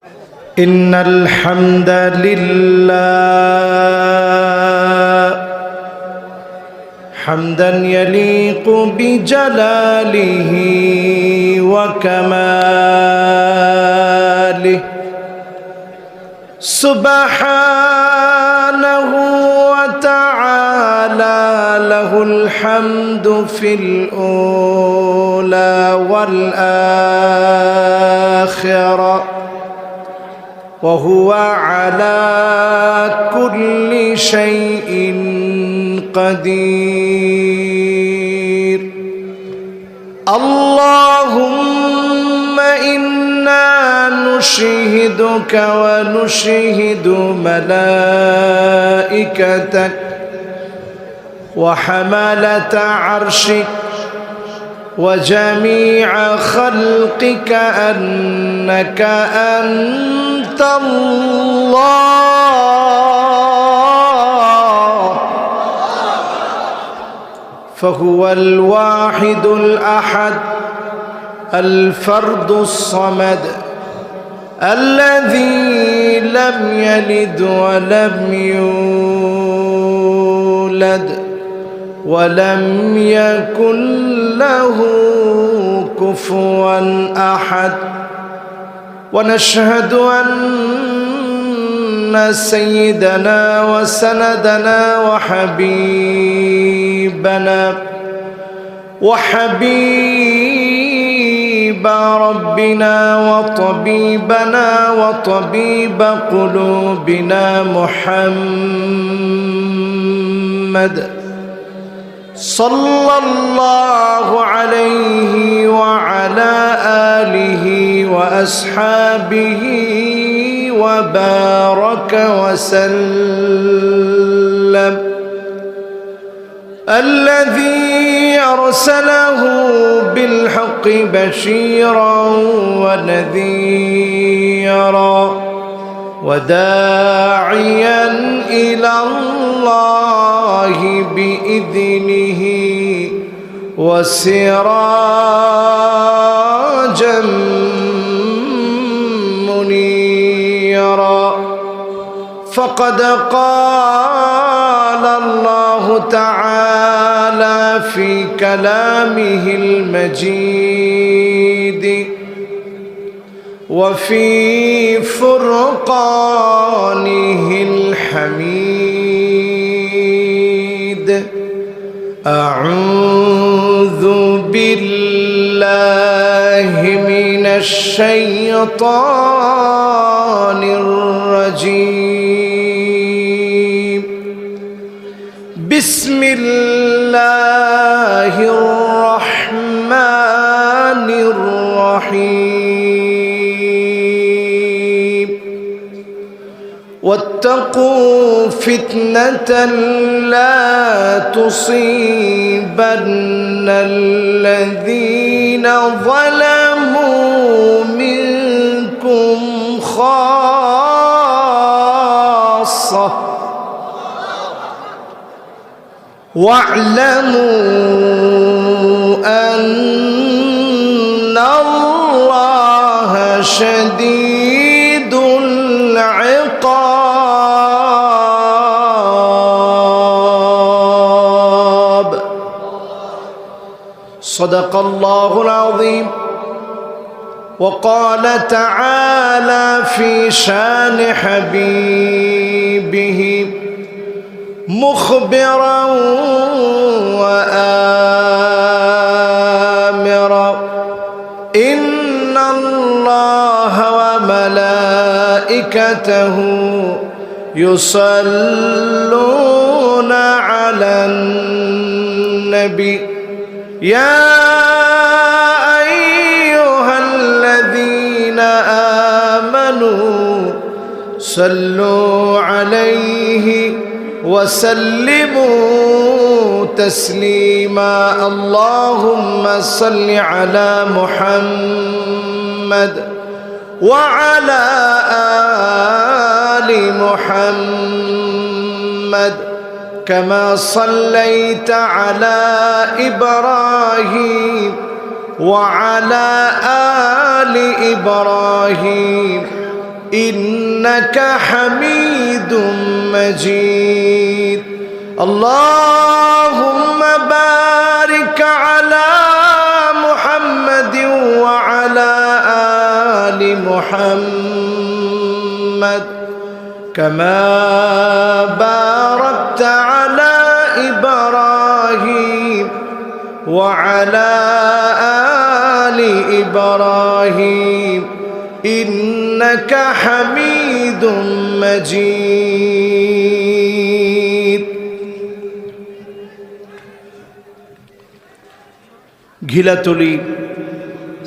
إن الحمد لله حمدا يليق بجلاله وكماله سبحانه وتعالى له الحمد في الأولى والآخرة وهو على كل شيء قدير. اللهم إنا نشهدك ونشهد ملائكتك وحملة عرشك وجميع خلقك أنك أنت الله، فهو الواحد الأحد الفرد الصمد الذي لم يلد ولم يولد ولم يكن له كفوا أحد. ونشهد أن سيدنا وسندنا وحبيب ربنا وطبيبنا وطبيب قلوبنا محمد صلى الله عليه وعلى آله وأصحابه وبارك وسلم، الذي أرسله بالحق بشيرا ونذيرا وداعيا إلى الله بإذنه وسراجا منيرا. فقد قال الله تعالى في كلامه المجيد وفي فرقانه الحميد: أعوذ بالله من الشيطان الرجيم. بسم الله الرحمن الرحيم. واتقوا فتنة لا تصيبن الذين ظلموا منكم خاصة واعلموا أن الله شديد العقاب. صدق الله العظيم. وقال تعالى في شان حبيبه مخبرا وآمرا: إن الله وملائكته يصلون على النبي يا أيها الذين آمنوا صلوا عليه وسلموا تسليما. اللهم صل على محمد وعلى آل محمد كما صليت على إبراهيم وعلى آل إبراهيم إنك حميد مجيد اللهم بارك على محمد وعلى آل محمد كما باركت على إبراهيم وعلى آل إبراهيم إنك حميد مجيد ঘিলাতলি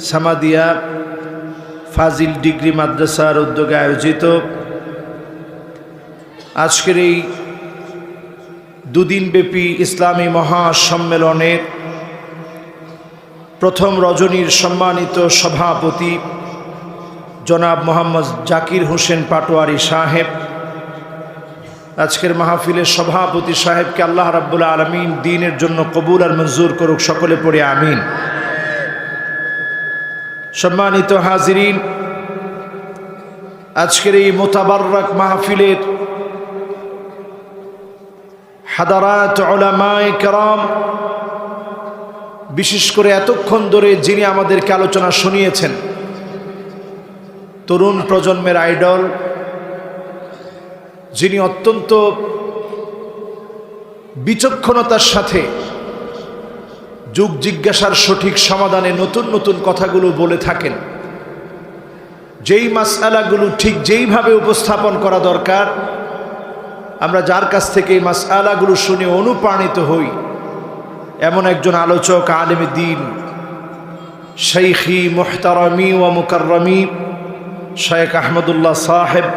সামাদিয়া ফাজিল degree মাদ্রাসার উদ্যোগে আয়োজিত আজকের এই দুদিনব্যাপী ইসলামী মহাসম্মেলনের প্রথম রজনীর সম্মানিত সভাপতি জনাব মোহাম্মদ জাকির হোসেন পাটোয়ারি সাহেব, আজকের মাহফিলের সভাপতি সাহেবকে আল্লাহ রাব্বুল আলামিন দ্বীনের জন্য কবুল আর মঞ্জুর করুক, সকলে পড়ে আমিন। সম্মানিত হাজিরিন, আজকের এই মোতাবাররক মাহফিলের হাদারাত উলামায়ে কেরাম, বিশেষ করে এতক্ষণ ধরে যিনি আমাদেরকে আলোচনা শুনিয়েছেন, তরুণ প্রজন্মের আইডল, যিনি অত্যন্ত বিচক্ষণতার সাথে যুগ জিজ্ঞাসার সঠিক সমাধানে নতুন নতুন কথাগুলো বলে থাকেন, যেই মাসআলাগুলো ঠিক যেইভাবে উপস্থাপন করা দরকার আমরা যার কাছ থেকে এই মাসআলাগুলো শুনে অনুপ্রাণিত হই, এমন একজন আলোচক, আলেম দ্বীন, শাইখি মুহতারামি ওয়া মুকাররমি শাইখ আহমদুল্লাহ সাহেব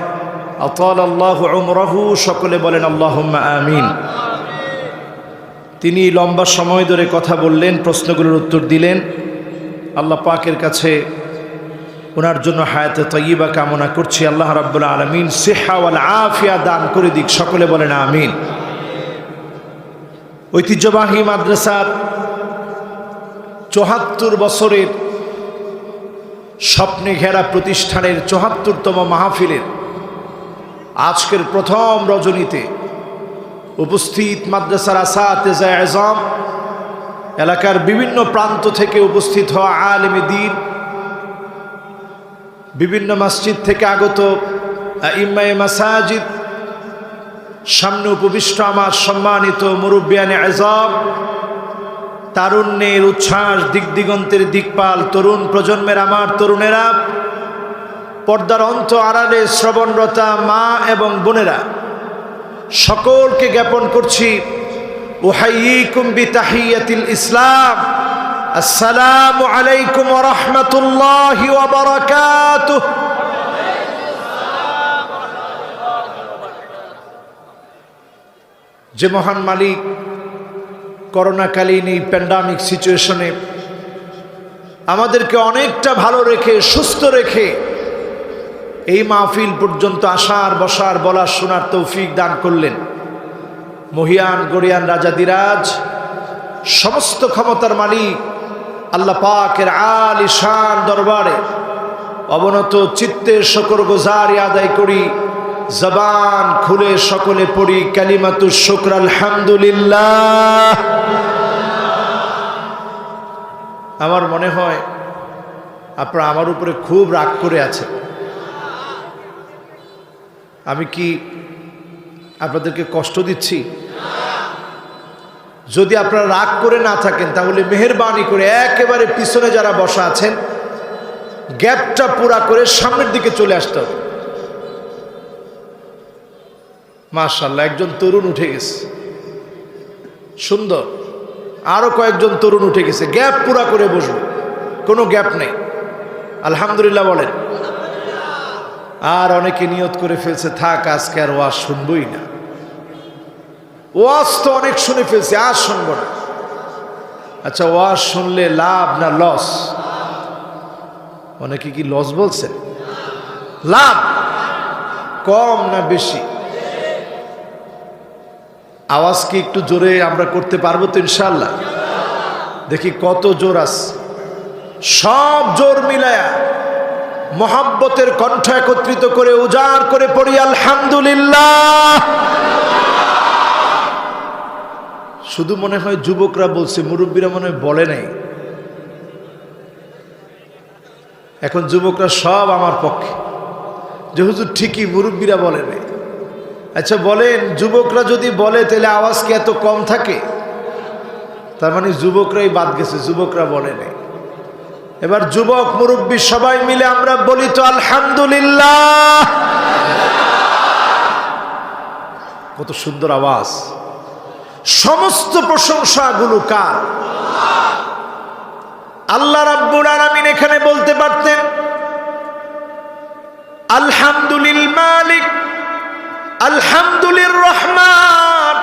আতালাল্লাহু উমরাহু, সকলে বলেন আল্লাহুম্মা আমিন। তিনি লম্বা সময় ধরে কথা বললেন, প্রশ্নগুলোর উত্তর দিলেন। আল্লাহ পাকের কাছে ওনার জন্য হায়াতে তাইয়্যিবা কামনা করছি। আল্লাহ রাব্বুল আলামিন সিহা ওয়াল আফিয়া দান করে দিক, সকলে বলেন আমিন। ঐতিহ্যবাহী মাদ্রাসার ৭৪ বছরের স্বপ্নে ঘেরা প্রতিষ্ঠানের ৭৪তম মাহফিলের আজকের প্রথম রজনীতে উপস্থিত মাদ্রাসার আসাতিজা আযম, এলাকার বিভিন্ন প্রান্ত থেকে উপস্থিত হওয়া আলেম দ্বীন, বিভিন্ন মসজিদ থেকে আগত আইম্মায়ে মাসাজিদ, সামনে উপবিষ্ট আমার সম্মানিত মুরব্বিয়ানে আযম, তারুণ্যের উচ্ছ্বাস, দিগদিগন্তের দিকপাল তরুণ প্রজন্মের আমার তরুণেরা, পর্দার অন্ত আড়ালে শ্রবণরতা মা এবং বোনেরা, সকলকে জ্ঞাপন করছি উহাইয়িকুম বিতাহিয়াতিল ইসলাম, আসসালামু আলাইকুম ওয়া রাহমাতুল্লাহি ওয়া বারাকাতুহু। যে মহান মালিক করোনাকালীন এই প্যান্ডামিক সিচুয়েশনে আমাদেরকে অনেকটা ভালো রেখে, সুস্থ রেখে এই মাহফিল পর্যন্ত আসার, বসার, বলার, শোনার তৌফিক দান করলেন, মহিয়ান গরিয়ান রাজাদিরাজ সমস্ত ক্ষমতার মালিক আল্লাহ পাকের আলিশান দরবারে অবনত চিত্তে শুকর গুজারি আদায় করি, জবান খুলে সকলে পড়ি কালিমাতুশ শুকর আলহামদুলিল্লাহ। আমার মনে হয় আপনারা আমার উপরে খুব রাগ করে আছেন। আমি কি আপনাদেরকে কষ্ট দিচ্ছি? যদি আপনারা রাগ করে না থাকেন তাহলে মেহেরবানি করে একেবারে পিছনে যারা বসা আছেন গ্যাপটা পুরা করে সামনের দিকে চলে আসতে হবে। মাশাআল্লাহ, একজন তরুণ উঠে গেছে, সুন্দর। আরো কয়েকজন তরুণ উঠে গেছে, গ্যাপ পুরা করে বসবো, কোনো গ্যাপ নেই। আলহামদুলিল্লাহ বলেন। আর অনেকে নিয়ত করে ফেলছে থাক আজকে আর ওয়াজ শুনবই না, ওয়াজ তো অনেক শুনে ফেলছে আর শুনবো না। আচ্ছা, ওয়াজ শুনলে লাভ না লস? অনেকে কি লস বলছে? লাভ কম না বেশি? আওয়াজ কি একটু জোরে আমরা করতে পারবো তো ইনশাআল্লাহ? দেখি কত জোর আছে। সব জোর মিলায়া মোহাব্বতের কণ্ঠ একত্রিত করে উজাড় করে পড়ি আলহামদুলিল্লাহ। শুধু মনে হয় যুবকরা বলছে, মুরব্বীরা মনে হয় বলে নাই। এখন যুবকরা সব আমার পক্ষে যে হুজুর ঠিকই মুরব্বীরা বলে নাই। আচ্ছা বলেন, যুবকরা যদি বলে তাহলে আওয়াজ কি এত কম থাকে? তার মানে যুবকরাই বাদ গেছে, যুবকরা বলে নাই। এবার যুবক মুরব্বী সবাই মিলে আমরা বলি তো আলহামদুলিল্লাহ। কত সুন্দর আওয়াজ! সমস্ত প্রশংসাগুলো কার? আল্লাহ রাব্বুল আলামিন এখানে বলতে পারতেন আলহামদুলিল মালিক, আলহামদুলির রহমান,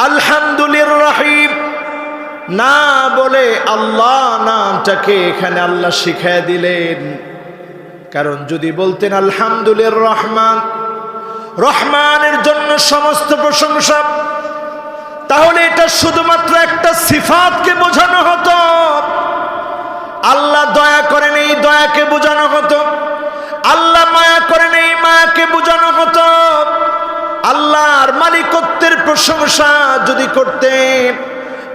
আলহামদুলির রহিম। না বলে আল্লাহ নামটাকে এখানে আল্লাহ শিখায় দিলেন। কারণ যদি বলতেন আলহামদুলির রহমান, রহমানের জন্য সমস্ত প্রশংসা, তাহলে এটা শুধুমাত্র একটা সিফাতকে বোঝানো হতো। আল্লাহ দয়া করেন, এই দয়াকে বোঝানো হতো। আল্লাহ মায়া করেন, এই মায়াকে বোঝানো হতো। আল্লাহর মালিকত্বের প্রশংসা যদি করতেন,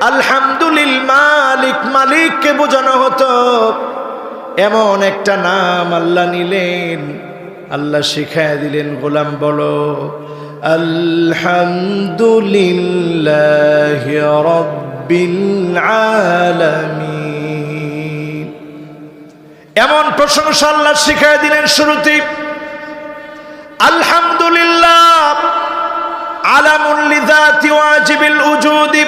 আলহামদুলিল মালিক, মালিককে বোঝানো হতো। এমন একটা নাম আল্লাহ নিলেন, আল্লাহ শিখায় দিলেন, গোলাম বলো আলহামদুলিল্লাহি রাব্বিল আলামিন। এমন প্রশংসা আল্লাহ শিখায় দিলেন শুরুতে। আলহামদুলিল্লাহ আলামুল লিযাতি ওয়াজিবিল উজুদি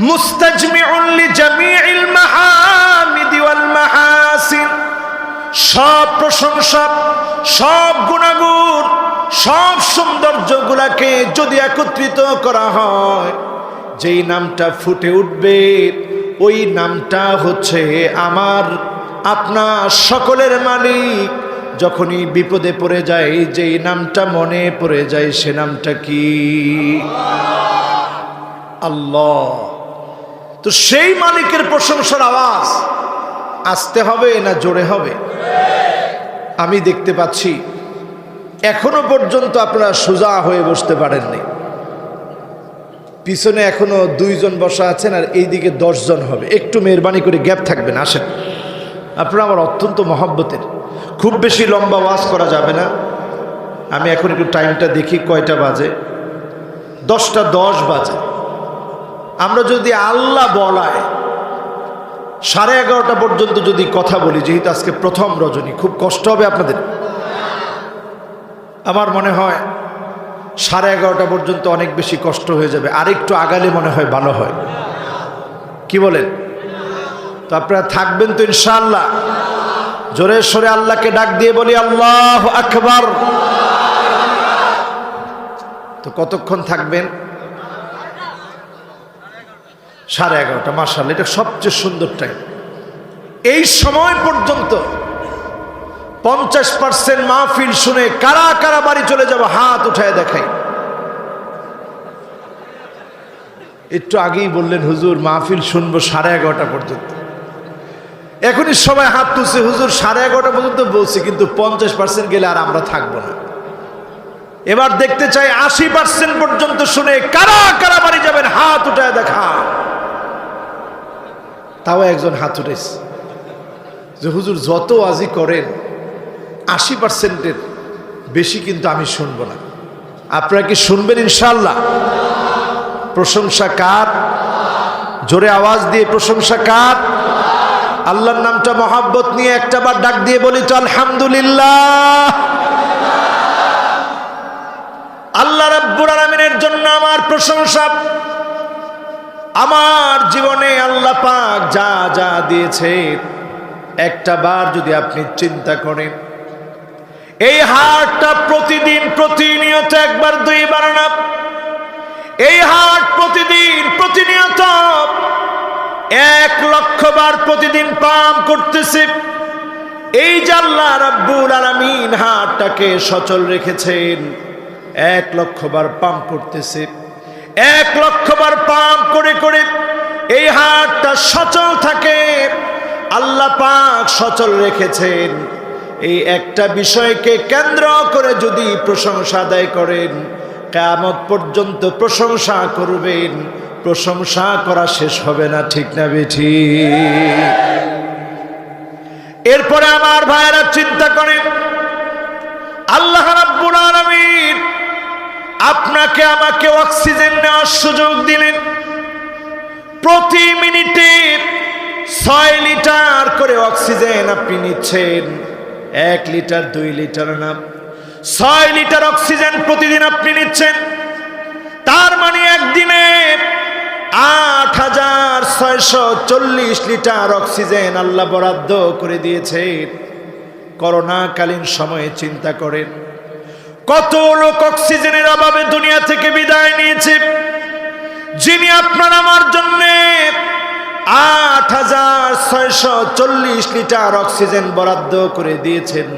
মুস্তাজমিউন লিজামিইল মাহামিদি ওয়াল মাহাসিন। সব প্রশংসা, সব গুণাগুণ, সব সৌন্দর্যগুলাকে যদি একত্রিত করা হয়, যেই নামটা ফুটে উঠবে ওই নামটা হচ্ছে আমার আপনার সকলের মালিক। যখনই বিপদে পড়ে যায় যেই নামটা মনে পড়ে যায়, সে নামটা কি? আল্লাহ। তো সেই মালিকের প্রশংসার আওয়াজ আসতে হবে না জোরে হবে? আমি দেখতে পাচ্ছি এখনো পর্যন্ত আপনারা সোজা হয়ে বসতে পারেননি। পিছনে এখনো 2 জন বসা আছেন আর এইদিকে 10 জন হবে। একটু মেহরবানি করে গ্যাপ থাকবেন, আসেন। আপনারা আমার অত্যন্ত মহব্বতের। খুব বেশি লম্বা ওয়াজ করা যাবে না। আমি এখন একটু টাইমটা দেখি কয়টা বাজে। 10টা 10 বাজে। আমরা যদি আল্লাহ বলায় 11:30 পর্যন্ত যদি কথা বলি, যেহেতু আজকে প্রথম রজনী, খুব কষ্ট হবে আপনাদের। আমার মনে হয় 11:30 পর্যন্ত অনেক বেশি কষ্ট হয়ে যাবে। আরেকটু আগালে মনে হয় ভালো হয়। কি বলেন? তো আপনারা থাকবেন তো ইনশাআল্লাহ? জোরে সোরে আল্লাহকে ডাক দিয়ে বলি আল্লাহু আকবার। তো কতক্ষণ থাকবেন? 11:30। মাশাআল্লাহ, এটা সবচেয়ে সুন্দর টাইম। এই সময় পর্যন্ত 50% মাহফিল শুনে কারা কারা বাড়ি চলে যাব হাত উঠায় দেখাই। একটু আগেই বললেন হুজুর মাহফিল শুনবো 11:30 পর্যন্ত। এখনই সবাই হাত তুলছে, হুজুর 11:30 পর্যন্ত বলছি, কিন্তু 50% গেলে আর আমরা থাকবো না। এবার দেখতে চাই 80% পর্যন্ত শুনে কারা কারা বাড়ি যাবেন হাত উঠায় দেখা। তাও একজন হাত উঠেছে যে হুজুর যত ওয়াজি করেন 80%-এর বেশি কিন্তু আমি শুনবো না। আপনারা কি শুনবেন ইনশাআল্লাহ? প্রশংসা কার? জোরে আওয়াজ দিয়ে প্রশংসা কার? আল্লাহর নামটা মহব্বত নিয়ে একটা বার ডাক দিয়ে বলি তো আলহামদুলিল্লাহ। আল্লাহ রাব্বুল আলামিনের জন্য আমার প্রশংসা। আমার জীবনে আল্লাহ পাক যা যা দিয়েছে একটা বার যদি আপনি চিন্তা করেন, এই হাটটা প্রতিদিন প্রতিনিয়ত 1 বার 2 বার না, এই হাট প্রতিদিন প্রতিনিয়ত 1,00,000 বার প্রতিদিন পাম করতেছে। এই যে আল্লাহ রাব্বুল আলামিন হাটটাকে সচল রেখেছেন, 1,00,000 বার পাম করতেছে। 1,00,000 বার পাম করে করে এই হাটটা সচল থাকে। আল্লাহ পাক সচল রেখেছেন। এই একটা বিষয়কে কেন্দ্র করে যদি প্রশংসা আদায় করেন, কিয়ামত পর্যন্ত প্রশংসা করবেন, প্রশংসা করা শেষ হবে না, ঠিক না বেঠি? এরপরে আমার ভাইয়েরা চিন্তা করেন, আল্লাহ রাব্বুল আলামিন আপনাকে আমাকে অক্সিজেন নেওয়ার সুযোগ দিলেন। প্রতি মিনিটে 6 লিটার করে অক্সিজেন আপনি নিচ্ছেন। 1 লিটার 2 লিটার না, 6 লিটার অক্সিজেন প্রতিদিন আপনি নিচ্ছেন। তার মানে একদিনে 8640 লিটার অক্সিজেন আল্লাহ বরাদ্দ করে দিয়েছেন। করোনাকালীন সময়ে চিন্তা করেন কত লোক অক্সিজেনের অভাবে দুনিয়া থেকে বিদায় নিয়েছে, যিনি আপনার আমার জন্য 8640 লিটার অক্সিজেন বরাদ্দ করে দিয়েছেন।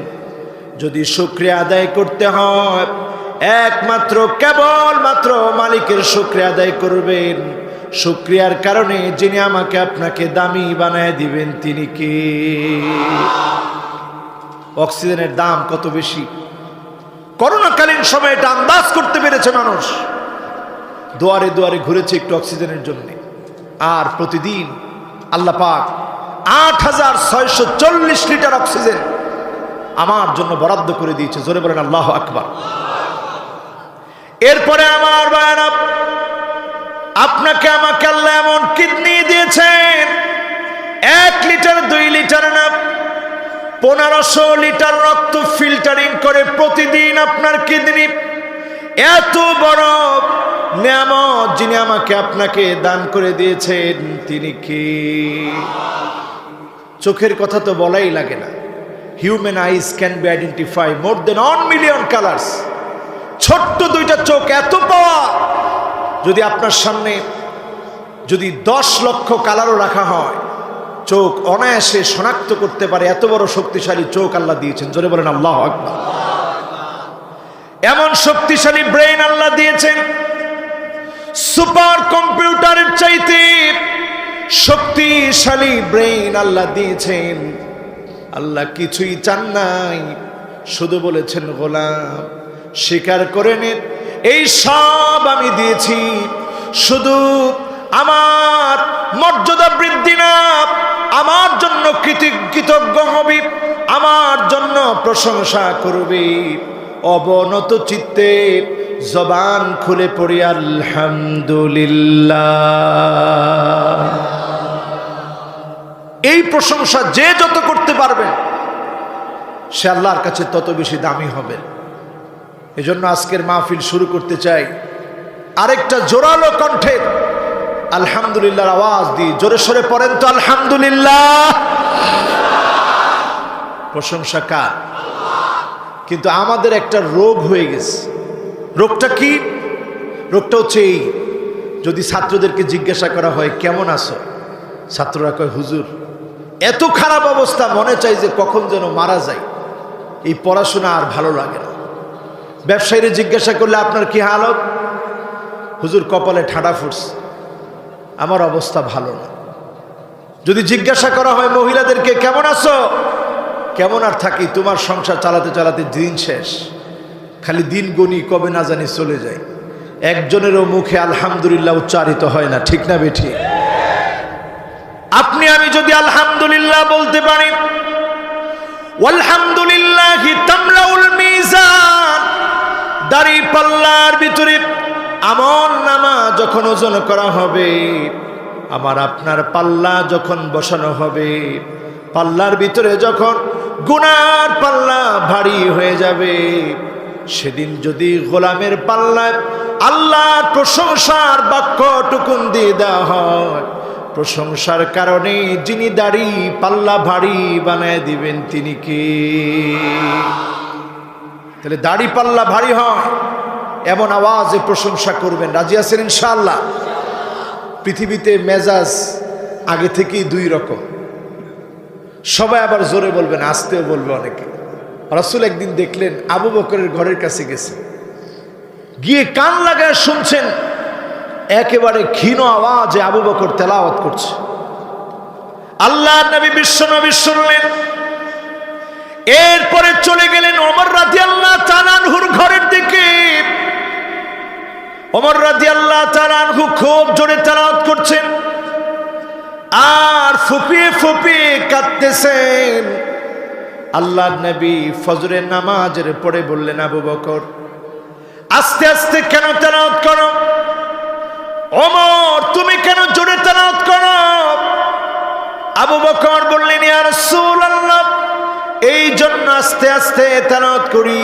যদি শুকরিয়া আদায় করতে হয়, একমাত্র কেবলমাত্র মালিকের শুকরিয়া আদায় করবেন। শুকরিয়ার কারণে যিনি আমাকে আপনাকে দামি বানায় দিবেন তিনি কে? অক্সিজেনের দাম কত বেশি! করোনাকালীন সময় এটা আন্দাজ করতে পেরেছে মানুষ, দুয়ারে দুয়ারে ঘুরেছে একটু অক্সিজেনের জন্য। আর প্রতিদিন আল্লাহ পাক 8640 লিটার অক্সিজেন আমার জন্য বরাদ্দ করে দিয়েছে। জোরে বলেন আল্লাহু আকবার। এরপরে আমার ভাইরা, আপনাকে আমাকে আল্লাহ এমন কিডনি দিয়েছেন, 1 লিটার 2 লিটার না, 1500 লিটার রক্ত ফিল্টারিং করে প্রতিদিন আপনার কিডনি। এত বড় নিয়ামত যিনি আমাকে আপনাকে দান করে দিয়েছেন তিনি কে? চোখের কথা তো বলাই লাগে না। Human eyes can be identify more than 1 million colours. ছোট্ট 2টা চোখ, এত পাওয়ার। যদি আপনার সামনে যদি 10 লক্ষ কালারও রাখা হয়, চোখ অনায়াসে শনাক্ত করতে পারে, এত বড় শক্তিশালী চোখ আল্লাহ দিয়েছেন। জোরে বলেন আল্লাহু আকবার। এমন শক্তিশালী ব্রেন আল্লাহ দিয়েছেন, সুপার কম্পিউটারের চাইতে শক্তিশালী ব্রেন আল্লাহ দিয়েছেন। আল্লাহ কিছুই চান নাই, শুধু বলেছেন গোলাম স্বীকার করে নিন, এই সব আমি দিয়েছি, শুধু আমার মর্যাদা বৃদ্ধি না, আমার জন্য কৃতজ্ঞ হবি, আমার জন্য প্রশংসা করবি। অবনত চিত্তে জবান খুলে পড়ি আলহামদুলিল্লাহ। এই প্রশংসা যে যত করতে পারবেন সে আল্লাহর কাছে তত বেশি দামি হবে। এজন্য আজকের মাহফিল শুরু করতে চাই আরেকটা জোরালো কণ্ঠে আলহামদুলিল্লাহর আওয়াজ দিয়ে। জোরে সরে পড়েন তো আলহামদুলিল্লাহ। প্রশংসা কার? কিন্তু আমাদের একটা রোগ হয়ে গেছে। রোগটা কি? রোগটা হচ্ছে এই, যদি ছাত্রদেরকে জিজ্ঞাসা করা হয় কেমন আছো, ছাত্ররা কয় হুজুর এত খারাপ অবস্থা, মনে চাই যে কখন যেন মারা যায়। এই পড়াশোনা আর ভালো লাগে না। ব্যবসায়ীরা জিজ্ঞাসা করলে আপনার কি হালত, হুজুর কপালে ঠাডা ফুটছে, আমার অবস্থা ভালো না। যদি জিজ্ঞাসা করা হয় মহিলাদেরকে কেমন আছো, কেমন আর থাকি, তোমার সংসার চালাতে চালাতে দিন শেষ, খালি দিন গনি কবে না জানি চলে যায়। একজনেরও মুখে আলহামদুলিল্লাহ উচ্চারিত হয় না, ঠিক না বেঠি? আপনি আমি যদি আলহামদুলিল্লাহ বলতে পারি, আলহামদুলিল্লাহি তামলাউল মিজান, দাড়ি পাল্লার ভিতরে আমল নামা যখন ওজন করা হবে, আমার আপনার পাল্লা যখন বসানো হবে, পাল্লার ভিতরে যখন গুনার পাল্লা ভারী হয়ে যাবে, সেদিন যদি গোলামের পাল্লায় আল্লাহর প্রশংসার বাক্যটুকুন দিয়ে দেওয়া হয়, প্রশংসার কারণে যিনি দাড়ি পাল্লা ভারী বানায় দিবেন তিনি কে? তাহলে দাড়ি পাল্লা ভারী হয় এমন আওয়াজে প্রশংসা করবেন। রাজি আছেন ইনশাআল্লাহ? পৃথিবীতে মেজাজ আগে থেকেই 2 রকম। সবাই আবার জোরে বলবেন, আস্তেও বলবে অনেকে। রাসূল একদিন দেখলেন আবু বকরের ঘরের কাছে গেছে, গিয়ে কান লাগায় শুনছেন, একেবারে ক্ষীণ আওয়াজে আবু বকর তেলাওয়াত করছে। আল্লাহ নবী বিশ্বনবী শুনলেন। এরপরে চলে গেলেন ওমর রাদিয়াল্লাহু তাআলা আনহুর ঘরের দিকে। ওমর রাদিয়াল্লাহু তাআলা আনহু খুব জোরে তেলাওয়াত করছেন আর ফুপিয়ে ফুপিয়ে কাঁদতেছেন। আল্লাহ নবী ফজরের নামাজের পরে বললেন, আবু বকর আস্তে আস্তে কেন তেলাওয়াত করো? ওমর তুমি কেন জোরে তেলাওয়াত করো? আবু বকর বললেন, ইয়া রাসূলুল্লাহ, এই জন্য আস্তে আস্তে তেলাওয়াত করি,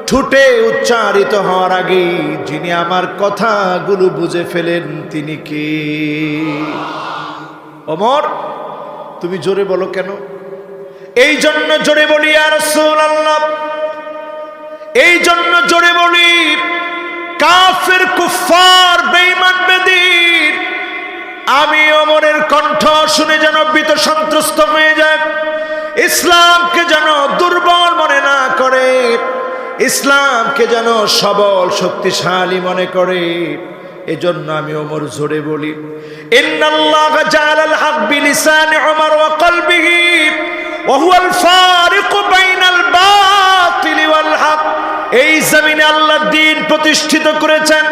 ঠোঁটে উচ্চারিত হওয়ার আগে যিনি আমার কথাগুলো বুঝে ফেলেন তিনি কে? ওমর তুমি জোরে বলো কেন? এই জন্য জোরে বলি ইয়া রাসূলুল্লাহ, এই জন্য জোরে বলি, কাফের কুফার বেঈমান বেদিন আমি ওমরের কণ্ঠ শুনে যেন ভীত সন্ত্রস্ত হয়ে যায়, ইসলামকে যেন দুর্বল মনে না করে, ইসলামকে যেন সবল শক্তিশালী মনে করে। এজন্য আমি ওমর জোরে বলি, ইন্নাল্লাহা জাআলাল হক বিলিসানি ওমর ওয়া কলবিহি ওয়া হুয়াল ফারিকু বাইনাল বাতিলি ওয়াল হক। এই জমিনে আল্লাহ দ্বীন প্রতিষ্ঠিত করেছেন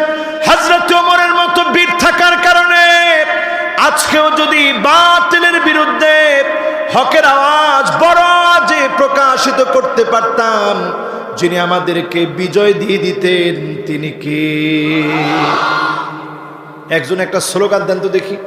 হযরত ওমরের মতো বীর থাকার কারণে। আজকেও যদি বাতিলের বিরুদ্ধে হকের আওয়াজ বড় আওয়াজে প্রকাশিত করতে পারতাম, যিনি আমাদেরকে বিজয় দিয়ে দিতেন তিনি কে? একজন একটা স্লোগান দেন তো দেখি।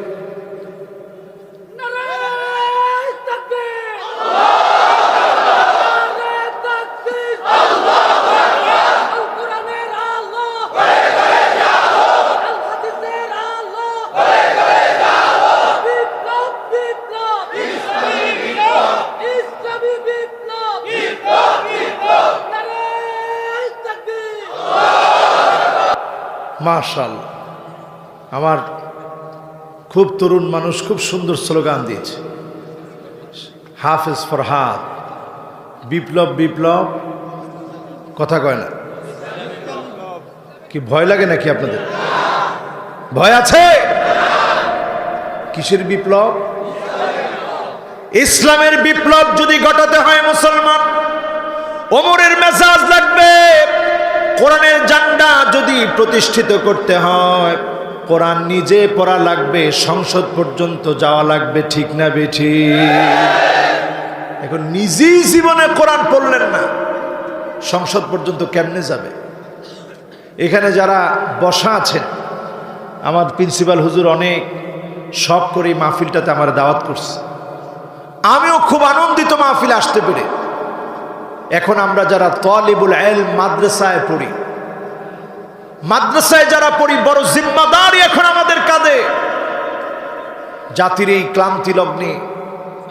মাশাআল্লাহ, আমার খুব তরুণ মানুষ খুব সুন্দর স্লোগান দিয়েছে। হাফেজ ফরহাদ, বিপ্লব বিপ্লব, কথা কয় না কি? ভয় লাগে নাকি আপনাদের? ভয় আছে? কিসের বিপ্লব? ইসলামের বিপ্লব যদি ঘটাতে হয় মুসলমান, ওমরের মেজাজ লাগবে। কোরআনের ঝান্ডা যদি প্রতিষ্ঠিত করতে হয়, কোরআন নিজে পড়া লাগবে, সংসদ পর্যন্ত যাওয়া লাগবে, ঠিক না বেঠি? এখন নিজেই জীবনে কোরআন পড়লেন না, সংসদ পর্যন্ত কেমনে যাবে? এখানে যারা বসা আছেন, আমার প্রিন্সিপাল হুজুর অনেক শখ করে মাহফিলটাতে আমার দাওয়াত করছে, আমিও খুব আনন্দিত মাহফিলে আসতে পেরে। এখন আমরা যারা তালিবুল ইলম মাদ্রাসায় পড়ি, মাদ্রাসায় যারা পড়ি, বড় জিম্মাদারি এখন আমাদের কাঁধে। জাতির এই ক্লান্তি লগ্নে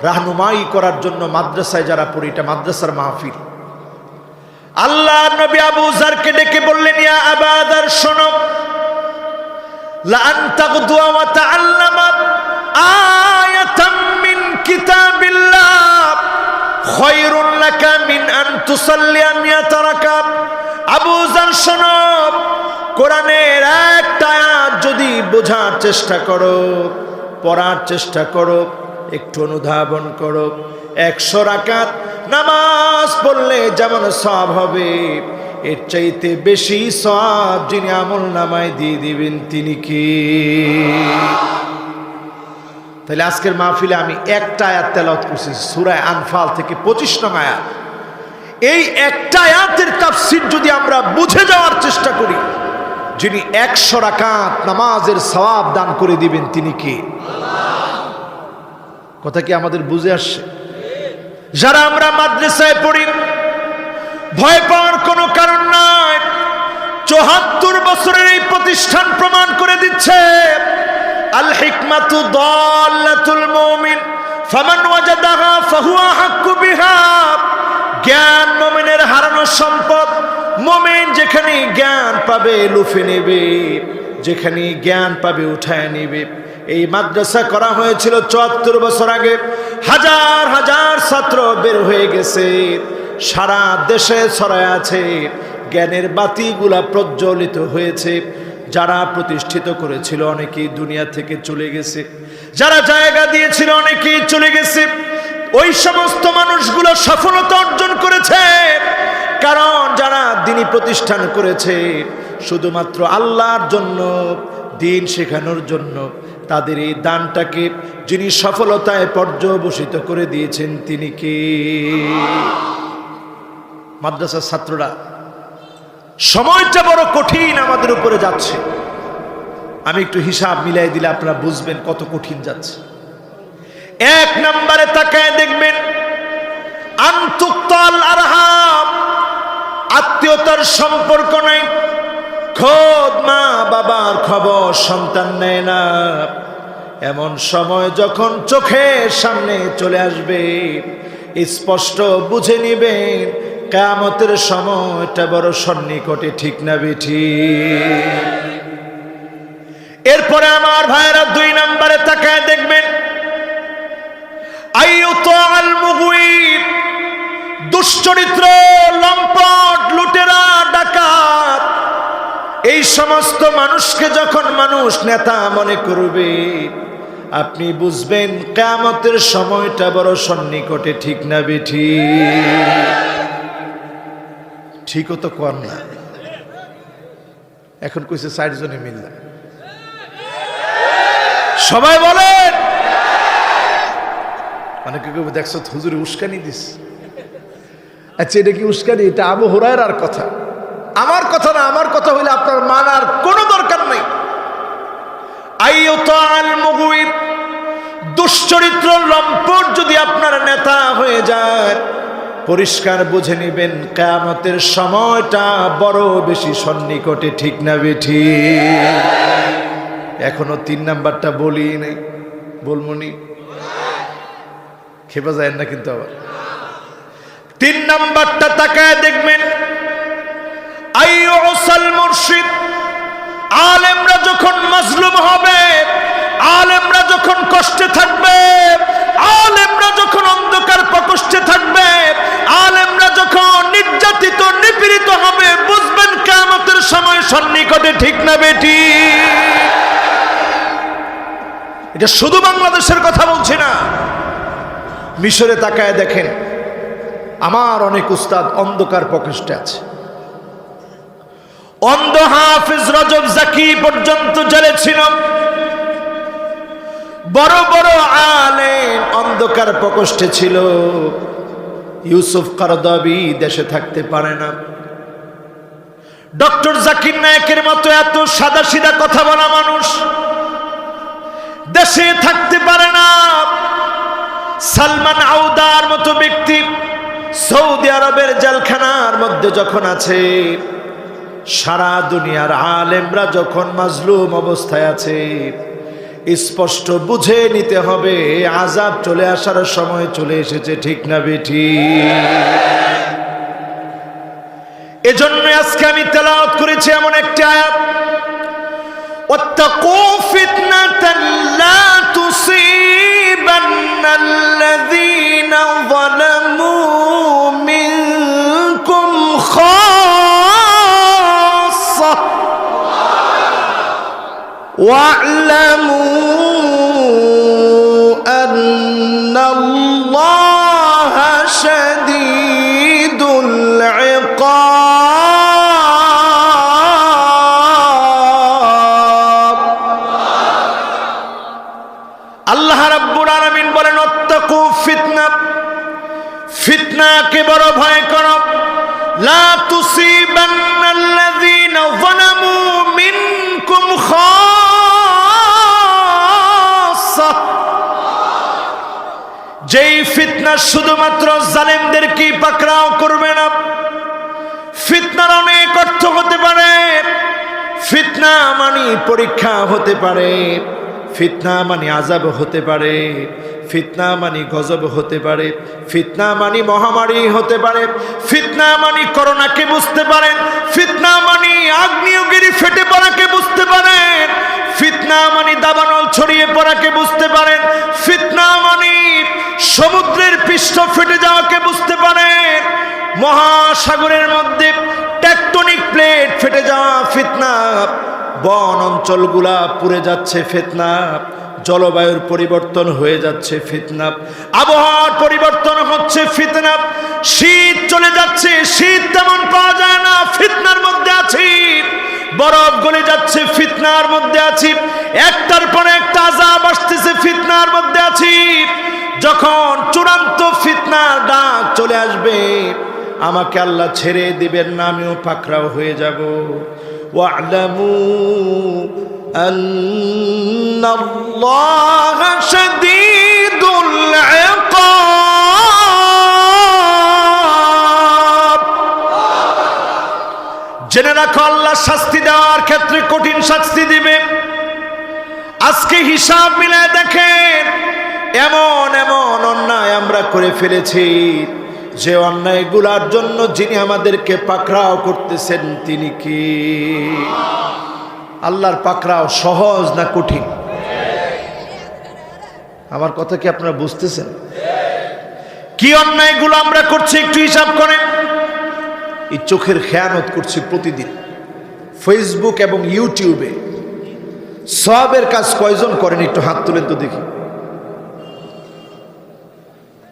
রাহনুমাই করার জন্য মাদ্রাসায় যারা পড়ি, এটা মাদ্রাসার মাহফিল। আল্লাহ নবী আবু যারকে ডেকে বললেন, ইয়া আবা যার শোনো, লা আনতা গুদওয়া ওয়া তাআল্লামা আয়াতাম মিন কিতাবিল্লাহ খায়রুন লাকা মিন আন তুসাল্লিয়া মিয়াতা রাকাত। আবু যার শোনো, কোরআনের একটা আয়াত যদি বোঝার চেষ্টা করো, পড়ার চেষ্টা করো, একটু অনুধাবন করো, 100 রাকাত নামাজ পড়লে যেমন সওয়াব হবে, এর চাইতে বেশি সওয়াব যিনি আমল নামায় দিয়ে দিবেন তিনি কি? তাহলে আজকের মাহফিলে আমি একটা আয়াত তেলাওয়াত করছি, সূরা আনফাল থেকে 25 নং আয়াত। এই একটা আয়াতের তাফসীর যদি আমরা বুঝে যাওয়ার চেষ্টা করি, যিনি 100 রাকাত নামাজের সওয়াব দান করে দিবেন তিনি কে? কথা কি আমাদের বুঝে আসছে? যারা আমরা মাদ্রাসায় পড়ি, ভয় পাওয়ার কোনো কারণ নাই। 74 বছরের এই প্রতিষ্ঠান প্রমাণ করে দিচ্ছে, আল হিকমাতু দাল্লাতুল মুমিন ফামান ওয়াজাদাহা ফাহুয়া হাক্কু বিহা। জ্ঞান মুমিনের হারানো সম্পদ। মুমিন যেখানে জ্ঞান পাবে লুফে নেবে, যেখানে জ্ঞান পাবে উঠায় নেবে। এই মাদ্রাসা করা হয়েছিল 74 বছর আগে। হাজার হাজার ছাত্র বের হয়ে গেছে, সারা দেশে ছড়ায় আছে, জ্ঞানের বাতিগুলা প্রজ্বলিত হয়েছে। যারা প্রতিষ্ঠিত করেছিল অনেকেই দুনিয়া থেকে চলে গেছে, যারা জায়গা দিয়েছিল অনেকেই চলে গেছে। ওই সমস্ত মানুষগুলো সফলতা অর্জন করেছে, কারণ যারা দ্বীনি প্রতিষ্ঠান করেছে শুধুমাত্র আল্লাহর জন্য, দ্বীন শেখানোর জন্য, তাদের এই দানটাকে যিনি সফলতায় পর্যবসিত করে দিয়েছেন তিনি কে? মাদ্রাসার ছাত্ররা, সময়টা বড় কঠিন আমাদের উপরে যাচ্ছে। আমি একটু হিসাব মিলাই দিলে আপনারা বুঝবেন কত কঠিন যাচ্ছে। এক নম্বরে তাকায় দেখবেন আনতুক্তাল আরহাম, আত্মীয়তার সম্পর্ক নাই, খোদ মা বাবার খবর সন্তান নেয় না। এমন সময় যখন চোখের সামনে চলে আসবে স্পষ্ট বুঝে নিবেন কিয়ামতের সময়টা বড় সন্নিকটে, ঠিক না বেঠিক? এরপরে আমার ভাইরা দুই নম্বরে তাকায় দেখবেন আইয়ুতাল মুগওয়িব, দুশ্চরিত্র, লম্পট, লুটেরা, ডাকাত, এই সমস্ত মানুষকে যখন মানুষ নেতা মনে করবে আপনি বুঝবেন কিয়ামতের সময়টা বড় সন্নিকটে, ঠিক না বেঠিক? ঠিকও তো কর না, এখন কইছে ৬০ জনে মিললাম। সবাই বলেন। অনেকে কেউ দেখছো হুজুরে উস্কানি দিস। আচ্ছা, এটা কি উস্কানি? এটা আবু হুরায়রার কথা, আমার কথা না। আমার কথা হইলে আপনার মানার কোনো দরকার নেই। আইয়ুতাল মুগওয়িব, দুশ্চরিত্র, লম্পট যদি আপনার নেতা হয়ে যায় পরিষ্কার বুঝে নিবেন কিয়ামতের সময়টা বড় বেশি সন্নিকটে, ঠিক না বেঠিক? এখনো ৩ নাম্বারটা বলি নাই, বলমনি, খেপা যায় না কিন্তু। আবার ৩ নাম্বারটা তাকায় দেখবেন আইয়ুসাল মুরশিদ, আলেমরা যখন মাজলুম হবে, আলেমরা যখন কষ্টে থাকবে, আলেমরা যখন অন্ধকার প্রকোষ্ঠে থাকবে, আলেমরা যখন নির্যাতিত নিপীড়িত হবে বুঝবেন কিয়ামতের সময় সন্নিকটে, ঠিক না বেঠিক? এটা শুধু বাংলাদেশের কথা বলছি না, মিশরে তাকায় দেখেন আমার অনেক উস্তাদ অন্ধকার প্রকোষ্ঠে আছে। অন্ধ হাফেজ রজব জাকি পর্যন্ত জেলে ছিল। বড় বড় আলেম অন্ধকার প্রকোষ্ঠে ছিল। ইউসুফ কারদাবি দেশে থাকতে পারে না। ডক্টর জাকির নায়েকের মতো এত সাদা সিধা কথা বলা মানুষ দেশে থাকতে পারে না। সালমান আউদার মতো ব্যক্তি সৌদি আরবের জেলখানার মধ্যে যখন আছে, সারা দুনিয়ার আলেমরা যখন মাজলুম অবস্থায় আছে, স্পষ্ট বুঝে নিতে হবে আযাব চলে আসার সময় চলে এসেছে, ঠিক না বেঠিক? এজন্য আজকে আমি তেলাওয়াত করেছি এমন একটি আয়াত, ওয়াত্তাকু ফিতনাতান লা তুসিবান্নাল্লাযীনা যালামু মিনকুম খাসসা واعلموا أن الله شديد العقاب। আল্লাহ রাব্বুল আলামিন বলেন ওয়াত্তাকু ফিতনা, ফিতনাকে বড় ভয় করো। লা তুসিবান্নাল্লাযীনা যালামু মিনকুম খাসসা, যেই ফিতনা শুধুমাত্র জালেমদেরকে পাকড়াও করবে না। ফিতনার অনেক অর্থ হতে পারে। ফিতনা মানে পরীক্ষা হতে পারে, ফিতনা মানে আযাব হতে পারে, ফিতনা মানে গজব হতে পারে, ফিতনা মানে মহামারী হতে পারে, ফিতনা মানে করোনাকে বুঝতে পারেন, ফিতনা মানে আগ্নেয়গিরি ফেটে পড়াকে বুঝতে পারেন, ফিতনা মানে দাবানল ছড়িয়ে পড়াকে বুঝতে পারেন, ফিতনা মানে সমুদ্রের পৃষ্ঠ ফেটে যাওয়াকে বুঝতে পারেন, মহাসাগরের মধ্যে টেকটনিক প্লেট ফেটে যাওয়া ফিতনা, বন অঞ্চলগুলা পুড়ে যাচ্ছে ফিতনা, জলবায়ুর পরিবর্তন হয়ে যাচ্ছে ফিতনা, আবহাওয়ার পরিবর্তন হচ্ছে ফিতনা, শীত চলে যাচ্ছে, শীত তেমন পাওয়া যায় না, ফিতনার মধ্যে আছি, বরফ গলে যাচ্ছে, ফিতনার মধ্যে আছি, একটার পর একটা আযাব আসতেছে, ফিতনার মধ্যে আছি। যখন চূড়ান্ত ফিতনার ডাক চলে আসবে, আমাকে আল্লাহ ছেড়ে দিবেন না, আমিও পাকড়াও হয়ে যাব। ওয়া'লামু আন্নাল্লাহা শাদীদুল ইকাব। জেনে রাখো, আল্লাহ শাস্তি দেওয়ার ক্ষেত্রে কঠিন শাস্তি দিবে। আজকে হিসাব মিলায় দেখেন, এমন এমন অন্যায় আমরা করে ফেলেছি, যে অন্যায়গুলোর জন্য যিনি আমাদেরকে পাকড়াও করতেছেন তিনি কি? আল্লাহর পাকড়াও সহজ না কঠিন? আমার কথা কি আপনারা বুঝতেছেন? কি অন্যায়গুলো আমরা করছি একটু হিসাব করেন। এই চোখের খেয়ানত করছি প্রতিদিন, ফেসবুক এবং ইউটিউবে। সওয়াবের কাজ কয়জন করেন একটু হাত তুলেন তো দেখি।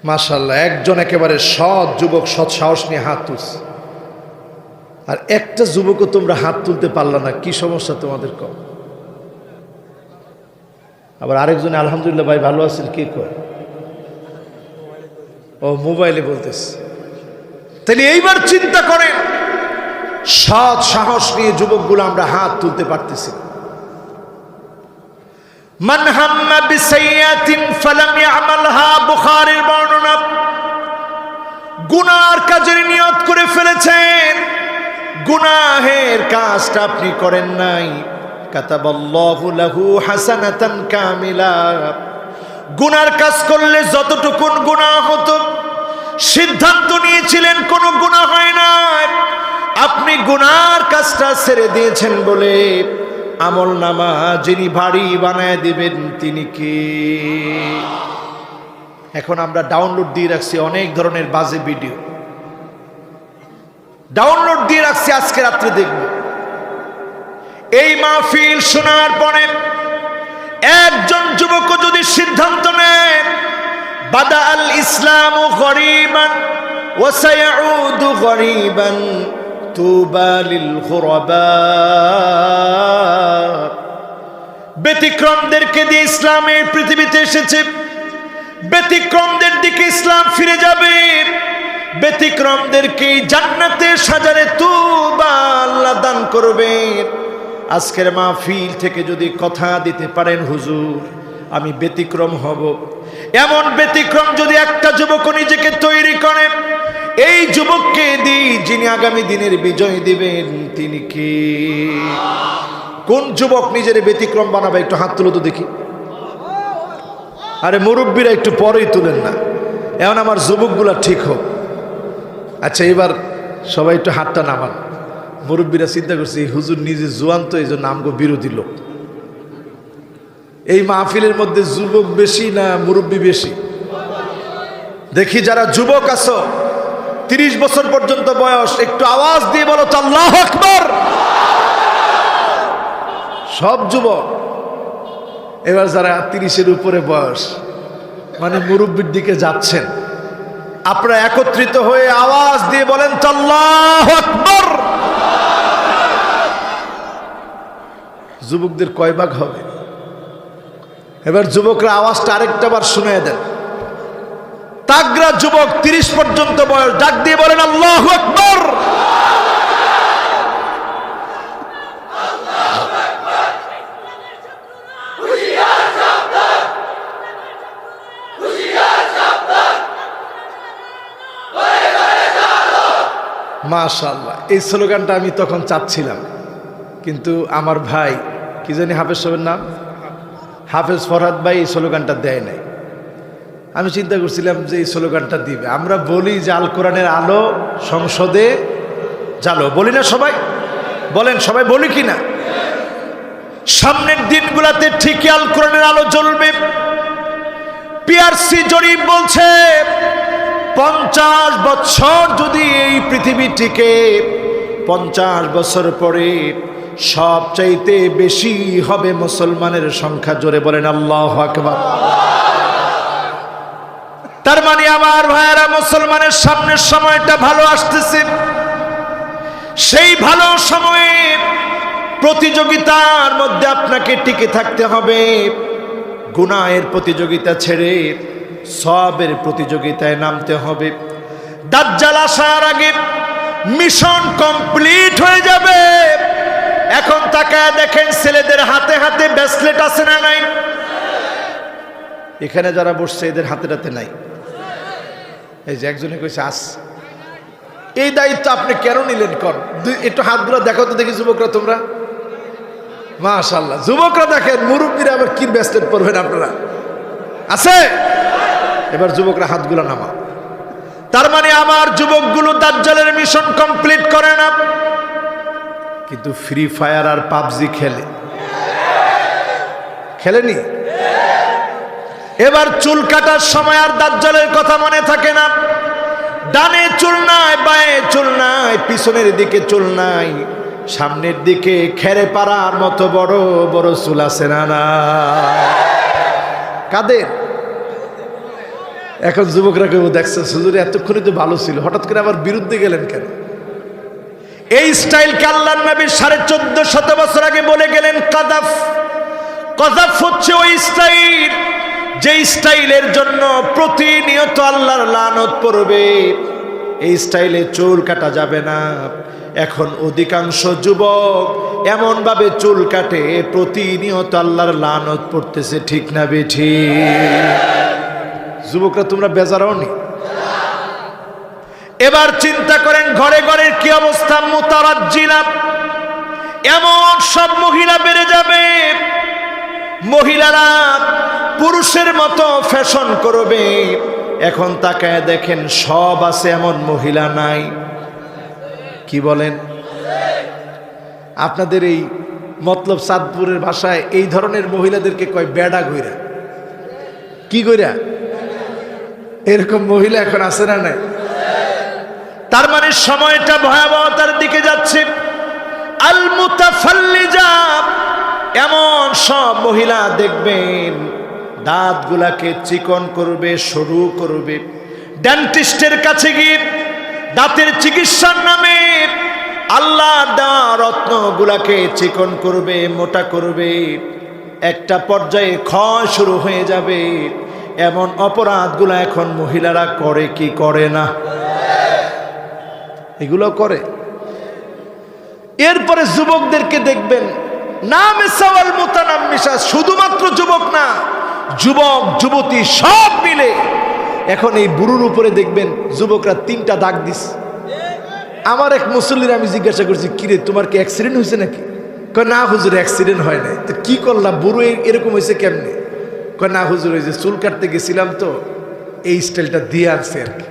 মাশাআল্লাহ, একজন একেবারে সৎ যুবক, সৎ সাহস নিয়ে হাত তুলছে। আর একটা যুবকও তোমরা হাত তুলতে পারলা না, কি সমস্যা তোমাদের? কম। আবার আরেকজনে আলহামদুলিল্লাহ ভাই ভালো আছেন কে কয়? ও মোবাইলে বলতেছে। তাহলে এইবার চিন্তা করেন, সৎ সাহস নিয়ে যুবকগুলো আমরা হাত তুলতে পারতেছি। মান হাম্মা বিসাইয়াতিন ফালাম ইয়ামালহা, বুখারীর বর্ণনা। গুনার কাজের নিয়ত করে ফেলেছেন, গুনাহের কাজটা আপনি করেন নাই, কাতাবাল্লাহু লাহু হাসানাতান কামিলা। গুনার কাজ করলে যতটুকু গুনাহ হতো, সিদ্ধান্ত নিয়েছিলেন কোনো গুনাহ হয় না, আপনি গুনার কাজটা ছেড়ে দিয়েছেন বলে আমল নামা যিনি ভারী বানায় দিবেন তিনি কি? এখন আমরা ডাউনলোড দিয়ে রাখছি অনেক ধরনের বাজে ভিডিও, ডাউনলোড দিয়ে রাখছি, আজকে রাত্রে দেখব। এই মাহফিল শোনার পরে একজন যুবক যদি সিদ্ধান্ত নেন, বাদা আল ইসলামু গরীবান ওয়া সায়াউদু গরীবান তুবা লিল গুরবা। ব্যতিক্রমদেরকে দিয়ে ইসলামের পৃথিবীতে এসেছে, ব্যতিক্রমদের দিকে ইসলাম ফিরে যাবে, ব্যতিক্রমদেরকে জান্নাতে সাজারে তুবা আল্লাহ দান করবেন। আজকের মাহফিল থেকে যদি কথা দিতে পারেন, হুজুর আমি ব্যতিক্রম হব, এমন ব্যতিক্রম যদি একটা যুবক নিজেকে তৈরি করে, এই যুবককে দিই যিনি আগামী দিনের বিজয় দিবেন তিনি কি? কোন যুবক নিজের ব্যতিক্রম বানাবে? একটু হাত তুলো তো দেখি। আরে মুরব্বীরা একটু পরেই তুলেন না, এখন আমার যুবকগুলা ঠিক হোক। আচ্ছা এবার সবাই একটু হাতটা নামান। মুরব্বীরা চিন্তা করছে, এই হুজুর নিজে জোয়ান তো, এই জন্য আমগো বিরোধী লোক। এই মাহফিলের মধ্যে যুবক বেশি না মুরব্বী বেশি? দেখি যারা যুবক আছো, 30 বছর পর্যন্ত বয়স, একটু আওয়াজ দিয়ে বলো তো আল্লাহু আকবার। সব যুবক। এবার যারা 30-এর উপরে বয়স, মানে মুরব্বির দিকে যাচ্ছেন, আপনারা একত্রিত হয়ে আওয়াজ দিয়ে বলেন তো আল্লাহু আকবার। যুবকদের কয় ভাগ হবে? এবার যুবকরা আওয়াজটা আরেকটা বার শুনিয়ে দেন। তাগড়া যুবক 30 পর্যন্ত বয়স, ডাক দিয়ে বলেন আল্লাহু আকবার। মাশাআল্লাহ, এই স্লোগানটা আমি তখন চাচ্ছিলাম, কিন্তু আমার ভাই কি জানি হাফেজ সাহেবের নাম, হাফেজ ফরহাদ ভাই এই স্লোগানটা দেয় নাই। আমি চিন্তা করছিলাম যে এই স্লোগানটা দিবে। আমরা বলি যে আল কোরআনের আলো সংসদে জালো, বলি না সবাই? বলেন সবাই বলি কি না? সামনের দিনগুলোতে ঠিকই আল কোরআনের আলো জ্বলবে। পিআরসি জরিপ বলছে 50 বছর যদি এই পৃথিবীটিকে, 50 বছর পরে সবচাইতে বেশি হবে মুসলমানের সংখ্যা। জোরে বলেন আল্লাহু আকবার। তার মানে আমার ভাইয়েরা, মুসলমানের সামনের সময়টা ভালো আসতেছে। সেই ভালো সময়ে প্রতিযোগিতার মধ্যে আপনাকে টিকে থাকতে হবে। গুনাহের প্রতিযোগিতা ছেড়ে সওয়াবের প্রতিযোগিতায় নামতে হবে। দাজ্জাল আসার আগে মিশন কমপ্লিট হয়ে যাবে। এখন তাকায় দেখেন ছেলেদের হাতে হাতে ব্রেসলেট আছে না নাই? এখানে যারা বসছে এদের হাতে হাতে নাই। এই যে একজনে কইছে আস, এই দায়িত্ব আপনি কেন নিলেন? কর একটু হাতগুলো দেখো তো দেখি যুবকরা, তোমরা মাশাআল্লাহ যুবকরা দেখেন, মুরব্বীরা আবার কি ব্রেসলেট পরবেন আপনারা? আছে? এবার যুবকরা হাতগুলো নামা। তার মানে আমার যুবকগুলো দাজ্জালের মিশন কমপ্লিট করে না, কিন্তু ফ্রি ফায়ার আর পাবজি খেলে। খেলেনি? এবার চুল কাটার সময় আর দাজ্জালের কথা মনে থাকে না। ডানে চুল নাই, বাঁয়ে চুল নাই, পিছনের দিকে চুল নাই, সামনের দিকে খেরে পাড়ার মতো বড় বড় চুল আছে না না? কাদের? এখন যুবকরা কেউ দেখছে হুজুর এতক্ষণই তো ভালো ছিল, হঠাৎ করে আবার বিরুদ্ধে গেলেন কেন? এই স্টাইলকে আল্লাহর নবী 1450 বছর আগে বলে গেলেন কাযাফ। কাযাফ হচ্ছে ওই স্টাইল যে স্টাইলের জন্য প্রতিনিয়ত আল্লাহর লানত পড়বে। এই স্টাইলে চুল কাটা যাবে না। এখন অধিকাংশ যুবক এমন ভাবে চুল কাটে প্রতিনিয়ত আল্লাহর লানত পড়তেছে। ঠিক না বেঠিক? যুবকরা তোমরা বেজারাও নি? এবার চিন্তা করেন ঘরে ঘরে কি অবস্থা। মুতারাজ্জিলা, এমন সব মহিলা বেড়ে যাবে, মহিলারা পুরুষের মতো ফ্যাশন করবে। এখন তাকায় দেখেন সব আছে, এমন মহিলা নাই। কি বলেন? আপনাদের এই মতলব চাঁদপুরের ভাষায় এই ধরনের মহিলাদেরকে কয় বেডা গইরা। কি গইরা? এরকম মহিলা এখন আছে না নাই? তার মানে সময়টা ভয়াবহতার দিকে যাচ্ছে। আল মুতাফাল্লিজা, এমন সব মহিলা দেখবেন দাঁতগুলাকে চিকন করবে, সরু করবে। ডেন্টিস্টের কাছে গিয়ে দাঁতের চিকিৎসার নামে আল্লাহর দেওয়া রত্নগুলাকে চিকন করবে, মোটা করবে। একটা পর্যায়ে ক্ষয় শুরু হয়ে যাবে। এমন অপরাধগুলো এখন মহিলারা করে কি করে না? এগুলো করে। এরপরে যুবকদেরকে দেখবেন নামে সওয়াল মুতানাম্মিসা, শুধুমাত্র যুবক না, যুবক যুবতী সব মিলে এখন এই বুড়োর উপরে দেখবেন যুবকরা 3টা দাগ দিস। আমার এক মুসল্লির আমি জিজ্ঞাসা করছি, কিরে তোমার কি অ্যাক্সিডেন্ট হয়েছে নাকি? কয় না হুজুর অ্যাক্সিডেন্ট হয় নাই। তো কি করলাম, বুড়ো এরকম হয়েছে কেমনে? কয় না হুজুর ওই যে চুল কাটতে গেছিলাম তো এই স্টাইলটা দিয়ে আনছে আর কি।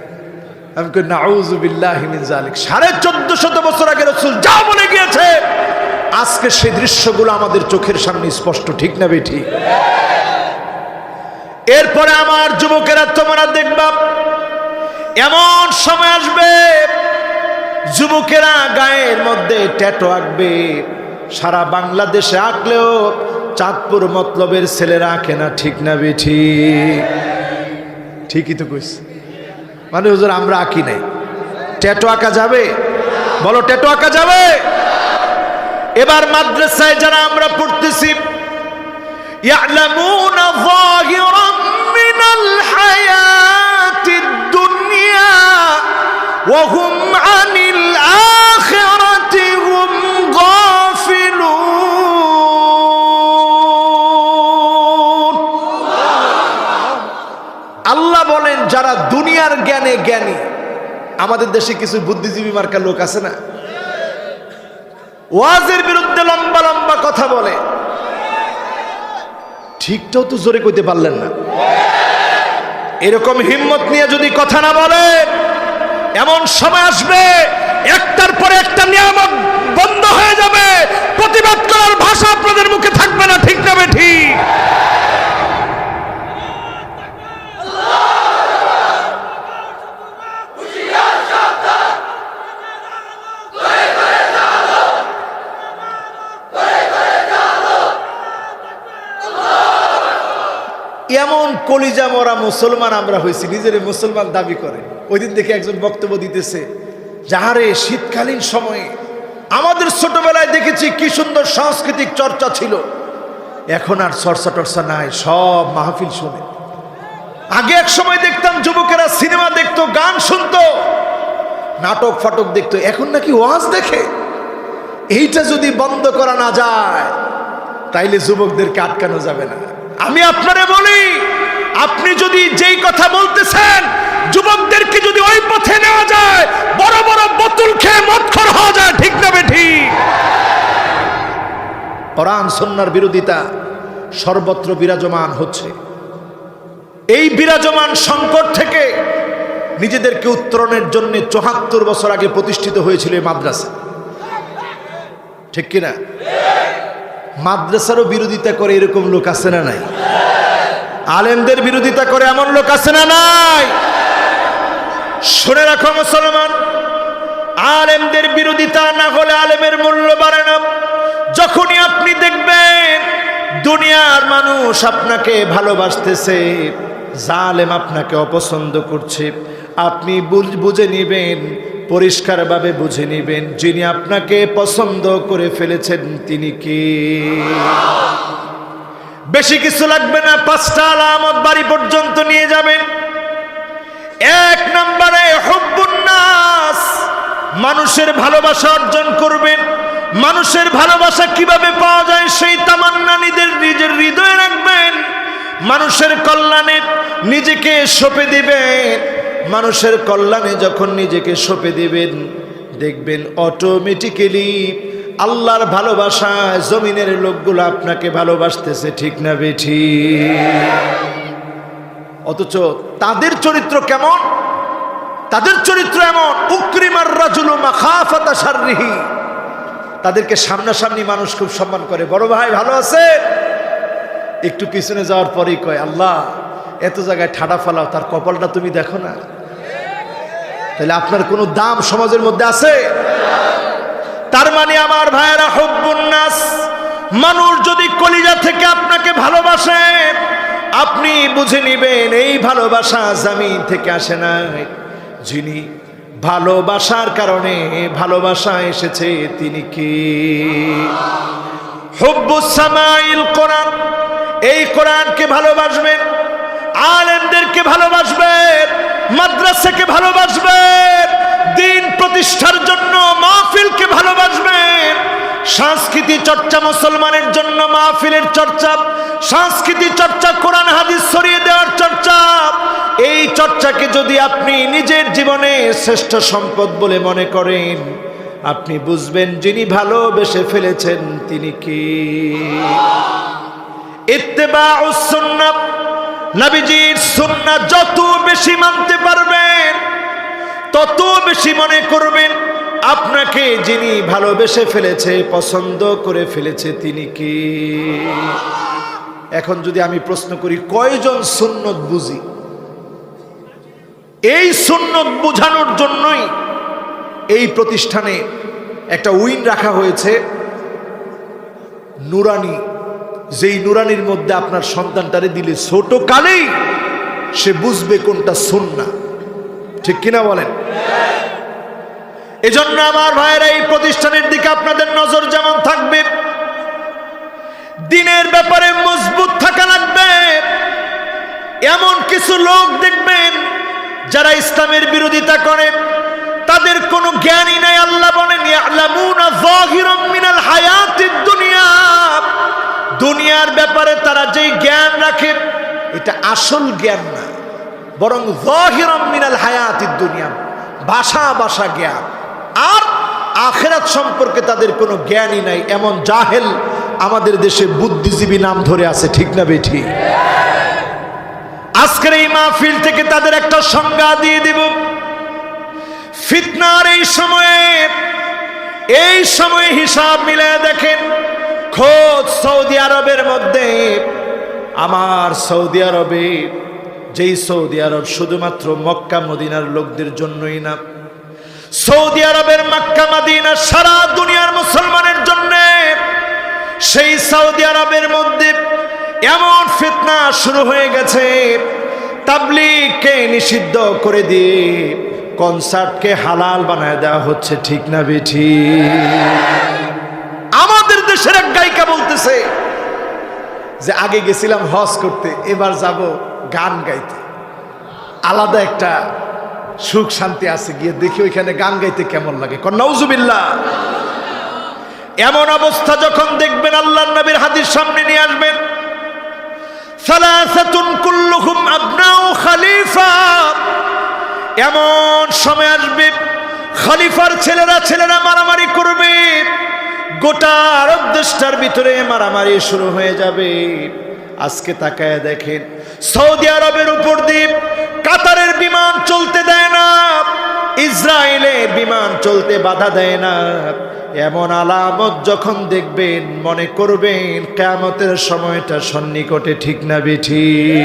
আমি কই নাউযু বিল্লাহি মিন যালিক। 1450 বছর আগে রাসূল যা বলে গিয়েছে আজকে সেই দৃশ্যগুলো আমাদের চোখের সামনে স্পষ্ট। ঠিক না বেঠিক? এরপরে আমার যুবকেরা তোমরা দেখবা এমন সময় আসবে যুবকেরা গায়ের মধ্যে ট্যাটু আঁকবে। সারা বাংলাদেশে আঁকলেও চাঁদপুর মতলবের ছেলেরা আঁকে না। ঠিক না বেঠিক? ঠিকই তো কইছি। মানে হুজুর আমরা আঁকি নাই, ট্যাটু আঁকা যাবে? বলো ট্যাটু আঁকা যাবে? এবার মাদ্রাসায় যারা আমরা পড়তেছি, ইয়ালামুনা যাহিরাম মিনাল হায়াতিদ দুনিয়া ওয়া হুম আনিল আখিরাতি হুম গাফিলুন। আল্লাহ বলেন যারা দুনিয়ার জ্ঞানে জ্ঞানী। আমাদের দেশে কিছু বুদ্ধিজীবী মার্কা লোক আছে না, ওয়াজের বিরুদ্ধে লম্বা লম্বা কথা বলে, ঠিকটাও তো জোরে কইতে পারলেন না। এরকম হিম্মত নিয়ে যদি কথা না বলে, এমন সময় আসবে একটার পরে একটা নিয়ামত বন্ধ হয়ে যাবে, প্রতিবাদ করার ভাষা আপনাদের মুখে থাকবে না। ঠিক না বেঠিক? এমন কলিজা মরা মুসলমান আমরা হয়েছি, নিজের মুসলমান দাবি করে। ওই দিন দেখে একজন বক্তব্য দিতেছে, যাহারে শীতকালীন সময়ে আমাদের ছোটবেলায় দেখেছি কি সুন্দর সাংস্কৃতিক চর্চা ছিল, এখন আর চর্চা টর্চা নাই, সব মাহফিল শুনে। আগে এক সময় দেখতাম যুবকেরা সিনেমা দেখতো, গান শুনতো, নাটক ফাটক দেখতো, এখন নাকি ওয়াজ দেখে। এইটা যদি বন্ধ করা না যায় তাইলে যুবকদেরকে আটকানো যাবে না। আমি আপনারে বলি, আপনি যদি যেই কথা বলতেছেন যুবকদেরকে যদি ওই পথে নেওয়া যায়, বড় বড় বোতল খেয়ে মদখোর হওয়া যায়, ঠিক না বেঠিক? কোরআন সুন্নাহর বিরোধিতা সর্বত্র বিরাজমান হচ্ছে। এই বিরাজমান সংকট থেকে নিজেদেরকে উত্তরণের জন্য ৭৪ বছর আগে প্রতিষ্ঠিত হয়েছিল এই মাদ্রাসা, ঠিক কিনা? মাদ্রাসারও বিরোধিতা করে এরকম লোক আছে না নাই? আলেমদের বিরোধিতা করে এমন লোক আছে না নাই? শুনে রাখো মুসলমান, আলেমদের বিরোধিতা না হলে আলেমের মূল্য বাড়ে না। যখনই আপনি দেখবেন দুনিয়ার মানুষ আপনাকে ভালোবাসতেছে, জালেম আপনাকে অপছন্দ করছে, আপনি বুঝে নিবেন, পরিষ্কারভাবে বুঝে নিবেন, যিনি আপনাকে পছন্দ করে ফেলেছেন তিনি কে। বেশি কিছু লাগবে না, 5টা আলামত বাড়ি পর্যন্ত নিয়ে যাবেন। 1 নম্বরে হুব্বুন নাস, মানুষের ভালোবাসা অর্জন করবেন। মানুষের ভালোবাসা কিভাবে পাওয়া যায় সেই তামান্না নিজের হৃদয়ে রাখবেন। মানুষের কল্যাণে নিজেকে সঁপে দিবেন। মানুষের কল্যাণে যখন নিজেকে সঁপে দিবেন, দেখবেন অটোমেটিক্যালি আল্লাহর ভালোবাসা জমিনের লোকগুলো আপনাকে ভালোবাসতেছে, ঠিক না বেঠিক? অথচ তাদের চরিত্র কেমন? তাদের চরিত্র এমন, উকরিমার রাজুলু মাখাফাতা শাররিহি, তাদেরকে সামনাসামনি মানুষ খুব সম্মান করে। বড় ভাই ভালো আছে, একটু পিছনে যাওয়ার পরেই কয়, আল্লাহ এত জায়গায় ঠাডা ফালাও, তার কপালটা তুমি দেখো না। তাহলে আপনার কোনো দাম সমাজের মধ্যে আছে? তার মানে আমার ভাইয়েরা, হুব্বুন নাস, মানুষ যদি কলিজা থেকে আপনাকে ভালোবাসে, আপনি বুঝে নিবেন এই ভালোবাসা জমিন থেকে আসে না। যিনি ভালোবাসার কারণে ভালোবাসা এসেছে তিনি কে? হুব্বুস সামাইল কোরআন, এই কোরআনকে ভালোবাসবেন, আলেমদেরকে ভালোবাসবেন, মাদ্রাসাকে ভালোবাসবেন, দিন প্রতিষ্ঠার জন্য মাহফিলকে ভালোবাসবেন। সংস্কৃতি চর্চা মুসলমানের জন্য মাহফিলের চর্চা, সংস্কৃতি চর্চা কোরআন হাদিস ছড়িয়ে দেওয়ার চর্চা। এই চর্চাকে যদি আপনি নিজের জীবনে শ্রেষ্ঠ সম্পদ বলে মনে করেন, আপনি বুঝবেন যিনি ভালোবেসে ফেলেছেন তিনি কে। ইত্তেবাউস সুন্নাহ, নবীজির সুন্নাহ যত বেশি মানতে পারবেন, তত বেশি মনে করবেন আপনাকে যিনি ভালোবেসে ফেলেছে, পছন্দ করে ফেলেছে তিনি কে। এখন যদি আমি প্রশ্ন করি, কয়জন সুন্নত বুঝি? এই সুন্নত বোঝানোর জন্যই এই প্রতিষ্ঠানে একটা উইং রাখা হয়েছে, নুরানি। যেই নুরানির মধ্যে আপনার সন্তানটারে দিলে ছোট কালেই সে বুঝবে কোনটা সুন্নাহ, ঠিক কিনা বলেন? এজন্য আমার ভাইয়েরা, এই প্রতিষ্ঠানের দিকে আপনাদের নজর যেমন থাকবে, দিনের ব্যাপারে মজবুত থাকা লাগবে। এমন কিছু লোক দেখবেন যারা ইসলামের বিরোধিতা করে, তাদের কোনো জ্ঞানই নাই। আল্লাহ বলেন, ইয়ালামুনা যাহিরাম মিনাল হায়াতিদ দুনিয়া, দুনিয়ার ব্যাপারে তারা যেই জ্ঞান রাখে এটা আসল জ্ঞান না, বরং যাহিরাম মিনাল হায়াতিদ দুনিয়া, ভাষা ভাষা জ্ঞান। আর আখিরাত সম্পর্কে তাদের কোনো জ্ঞানই নাই। এমন জাহেল আমাদের দেশে বুদ্ধিজীবী নাম ধরে আছে, ঠিক না বেঠিক? আজকের এই মাহফিল থেকে তাদের একটা সংজ্ঞা দিয়ে দিব। ফিতনার এই সময়ে হিসাব মিলায় দেখেন, খোঁজ সৌদি আরবের মধ্যে, আমার সৌদি আরবে, যেই সৌদি আরব শুধুমাত্র মক্কা মদিনার লোকদের জন্যই না, সৌদি আরবের মক্কা মদিনা সারা দুনিয়ার মুসলমানের জন্য। সেই সৌদি আরবের মধ্যে এমন ফিতনা শুরু হয়ে গেছে, তাবলীগকে নিষিদ্ধ করে দিয়ে কনসার্টকে হালাল বানায় দেওয়া হচ্ছে। ঠিক না বেঠিক? আমাদের দেশের এক গায়িকা বলতেছে যে আগে গেছিলাম হজ করতে, এবার যাব গান গাইতে। আলাদা একটা সুখ শান্তি আছে, গিয়ে দেখি ওইখানে গান গাইতে কেমন লাগে। নাউজুবিল্লাহ। এমন অবস্থা যখন দেখবেন, আল্লাহর নবীর হাদিস সামনে নিয়ে আসবেন, সালাসাতুন কুল্লুহুম আবনাউ খলিফা। এমন সময় আসবে খলিফার ছেলেরা মারামারি করবে, গোটা আরব দেশটার ভিতরে মারামারি শুরু হয়ে যাবে। আজকে তাকায় দেখেন, সৌদি আরবের উপর দিয়ে কাতারের বিমান চলতে দেয় না, ইসরায়েলের বিমান চলতে বাধা দেয় না। এমন আলামত যখন দেখবেন, মনে করবেন কিয়ামতের সময়টা সন্নিকটে। ঠিক না বেঠিক?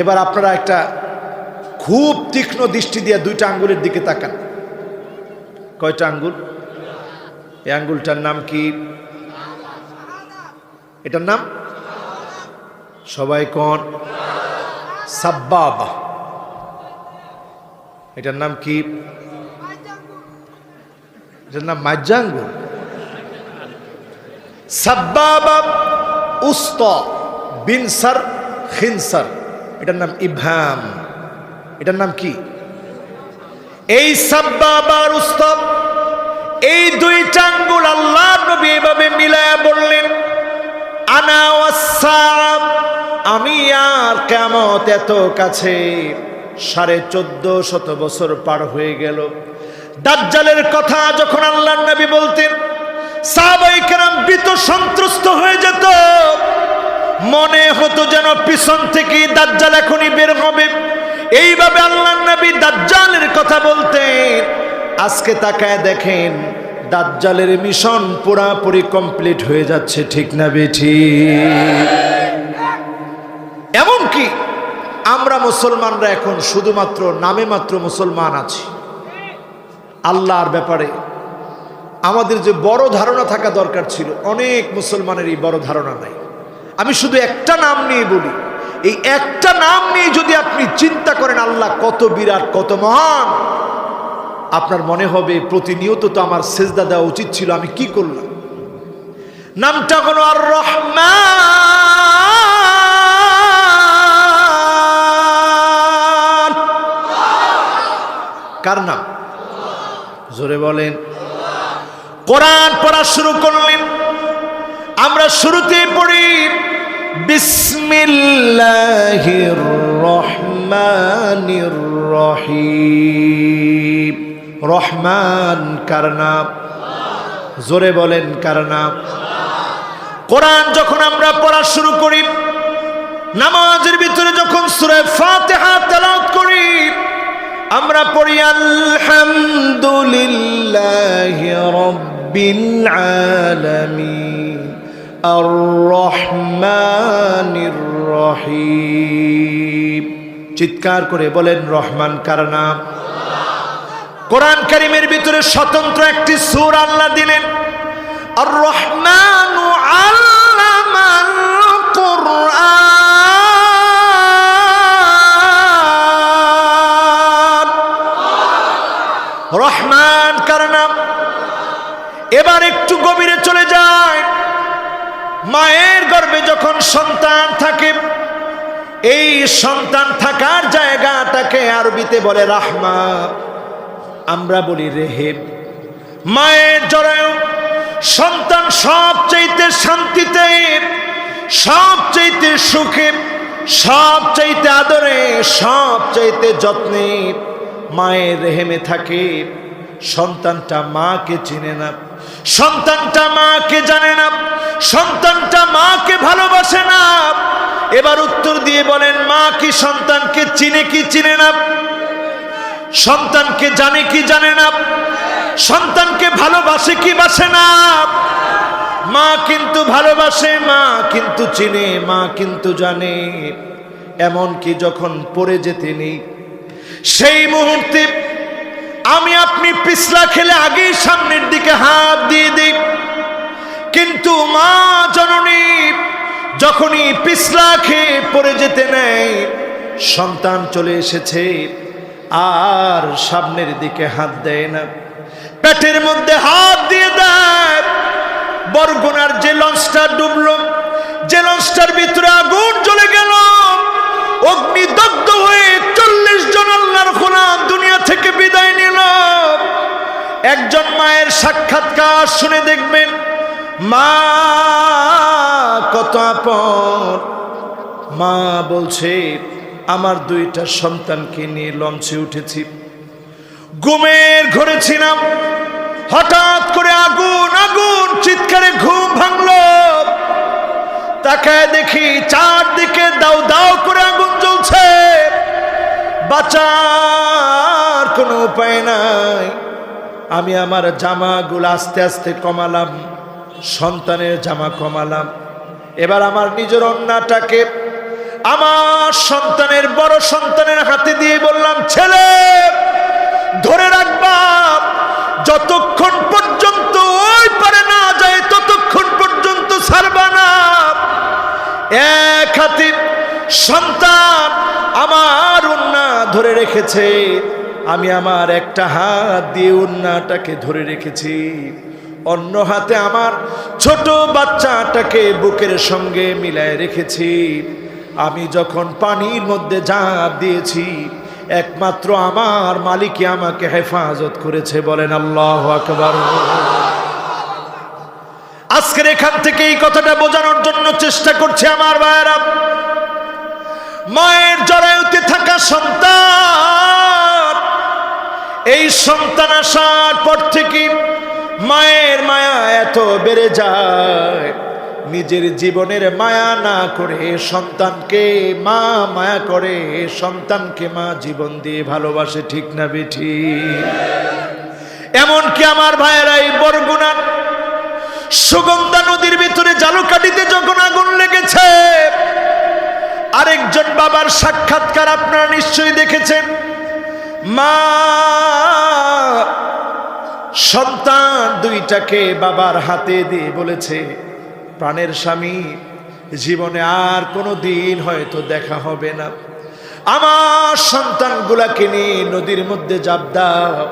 এবার আপনারা একটা খুব তীক্ষ্ণ দৃষ্টি দিয়ে দুইটা আঙ্গুলের দিকে তাকান। কয়টা আঙ্গুল? এই আঙ্গুলটার নাম কি? এটার নাম সবাই কোন? সাব্বাবা। এটার নাম কি? এটার নাম মাঝা আঙ্গুল। সাব্বাবা উস্তা বিনসার খিনসার, এটার নাম ইবহাম। এটার নাম কি? এই সাব্বাবা আর উস্তা, এই দুইটা আঙ্গুল আল্লাহ নবী এভাবে মিলায়া বললেন, আনা ওয়াসসাআব, আমি আর কিয়ামত এত কাছে। 1450 বছর পার হয়ে গেল। দাজ্জালের কথা যখন আল্লাহর নবী বলতেন, সাহাবায়ে কেরাম ভীত সন্ত্রস্ত হয়ে যেত। মনে হতো যেন পিছন থেকে দাজ্জাল এখনই বের হবে। এইভাবে আল্লাহর নবী দাজ্জালের কথা বলতেন। আজকে তাকায় দেখেন, দাজ্জালের মিশন পুরাপুরি কমপ্লিট হয়ে যাচ্ছে। ঠিক না বেঠিক? এমনকি আমরা মুসলমানরা এখন শুধুমাত্র নামে মাত্র মুসলমান আছি। আল্লাহর ব্যাপারে আমাদের যে বড় ধারণা থাকা দরকার ছিল, অনেক মুসলমানের এই বড় ধারণা নাই। আমি শুধু একটা নাম নিয়ে বলি, এই একটা নাম নিয়ে যদি আপনি চিন্তা করেন আল্লাহ কত বিরাট, কত মহান, আপনার মনে হবে প্রতিনিয়ত তো আমার সেজদা দেওয়া উচিত ছিল, আমি কি করলাম। নামটা হলো আর রহমান। কার নাম? জোরে বলেন। কোরআন পড়া শুরু করলেন, আমরা শুরুতে পড়ি বিসমিল্লাহির রহমানির রহিম। রহমান কার নাম? জোরে বলেন কার নাম? কোরআন যখন আমরা পড়া শুরু করি, নামাজের ভিতরে যখন সূরা ফাতিহা তেলাওয়াত করি, আমরা পড়ি আলহামদুলিল্লাহি রাব্বিল আলামিন আর রহমানির রহিম। চিৎকার করে বলেন রহমান কার নাম? কোরআন কারীমের ভিতরে স্বতন্ত্র একটি সূরা আল্লাহ দিলেন, আর রহমানু আল্লামাল কুরআন। রহমান কার নাম? এবার একটু গভীরে চলে যায়। মায়ের গর্ভে যখন সন্তান থাকে, এই সন্তান থাকার জায়গাটাকে আরবিতে বলে রাহমা, আমরা বলি রেহেম। মায়ের জরায়ু সন্তান সবচাইতে শান্তিতে, সবচাইতে সুখে, সবচাইতে আদরে, সবচাইতে যত্নে মায়ের রেহেমে থাকে। সন্তানটা মাকে চিনে না, সন্তানটা মাকে জানে না, সন্তানটা মাকে ভালোবাসে না। এবার উত্তর দিয়ে বলেন, মা কি সন্তানকে চিনে কি চিনে না? সন্তানকে জানে কি জানে না? সন্তানকে ভালোবাসে কি বাসে না? মা কিন্তু ভালোবাসে, মা কিন্তু চিনে, মা কিন্তু জানে। এমনকি যখন পড়ে যেতে নেই, সেই মুহূর্তে আমি আপনি পিছলা খেলে আগেই সামনের দিকে হাত দিয়ে দিই, কিন্তু মা জননী যখনই পিছলা খেয়ে পড়ে যেতে নেয়, সন্তান চলে এসেছে আর সামনের দিকে হাত দেয় না, পেটের মধ্যে হাত দিয়ে দেয়। বরগুনার যে লঞ্চটা ডুবলো, যে লঞ্চটার ভিতরে আগুন জ্বলে গেল, অগ্নিদগ্ধ হয়ে 40 জন আল্লাহর গোলাম দুনিয়া থেকে বিদায় নিল। একজন মায়ের সাক্ষাৎকার শুনে দেখবেন, মা কত আপন। মা বলছে, আমার 2টা সন্তানকে নিয়ে লঞ্চে উঠেছি, ঘুমের ঘরে ছিলাম, হঠাৎ করে আগুন আগুন চিৎকারে ঘুম ভাঙলো। তাকায় দেখি চারদিকে দাও দাও করে আগুন জ্বলছে, বাঁচার কোনো উপায় নাই। আমি আমার জামাগুলো আস্তে আস্তে কমালাম, সন্তানের জামা কমালাম। এবার আমার নিজের ওড়নাটাকে আমার সন্তানের, বড় সন্তানের হাতে দিয়ে বললাম, ছেলে ধরে রাখবা, যতক্ষণ পর্যন্ত ওই পারে না যায় ততক্ষণ পর্যন্ত ছাড়বা না। এক হাতে সন্তান আমার ওড়না ধরে রেখেছে, আমি আমার একটা হাত দিয়ে ওড়নাটাকে ধরে রেখেছি, অন্য হাতে আমার ছোট বাচ্চাটাকে বুকের সঙ্গে মিলায় রেখেছি। আমি যখন পানির মধ্যে ঝাঁপ দিয়েছি, একমাত্র আমার মালিকই আমাকে হেফাজত করেছে। বলেন আল্লাহু আকবার। আজকের এখান থেকে এই কথাটা বোঝানোর জন্য চেষ্টা করছে আমার ভাইয়েরা, মায়ের জরায়ুতে থাকা সন্তান, এই সন্তান আসার পর থেকে মায়ের মায়া এত বেড়ে যায়, নিজের জীবনের মায়া না করে সন্তানকে মা মায়া করে, সন্তানকে মা জীবন দিয়ে ভালোবাসে। ঠিক না বেঠি? এমনকি আমার ভাইয়েরা এই বরগুনার সুগন্ধা নদীর ভিতরে জালুকাঠিতে যখন আগুন লেগেছে, আরেকজন বাবার সাক্ষাৎকার আপনারা নিশ্চয়ই দেখেছেন। মা সন্তান 2টাকে বাবার হাতে দিয়ে বলেছে, প্রাণের স্বামী, জীবনে আর কোনো দিন হয়তো দেখা হবে না, আমার সন্তানগুলাকে নিয়ে নদীর মধ্যে জাপ দাও,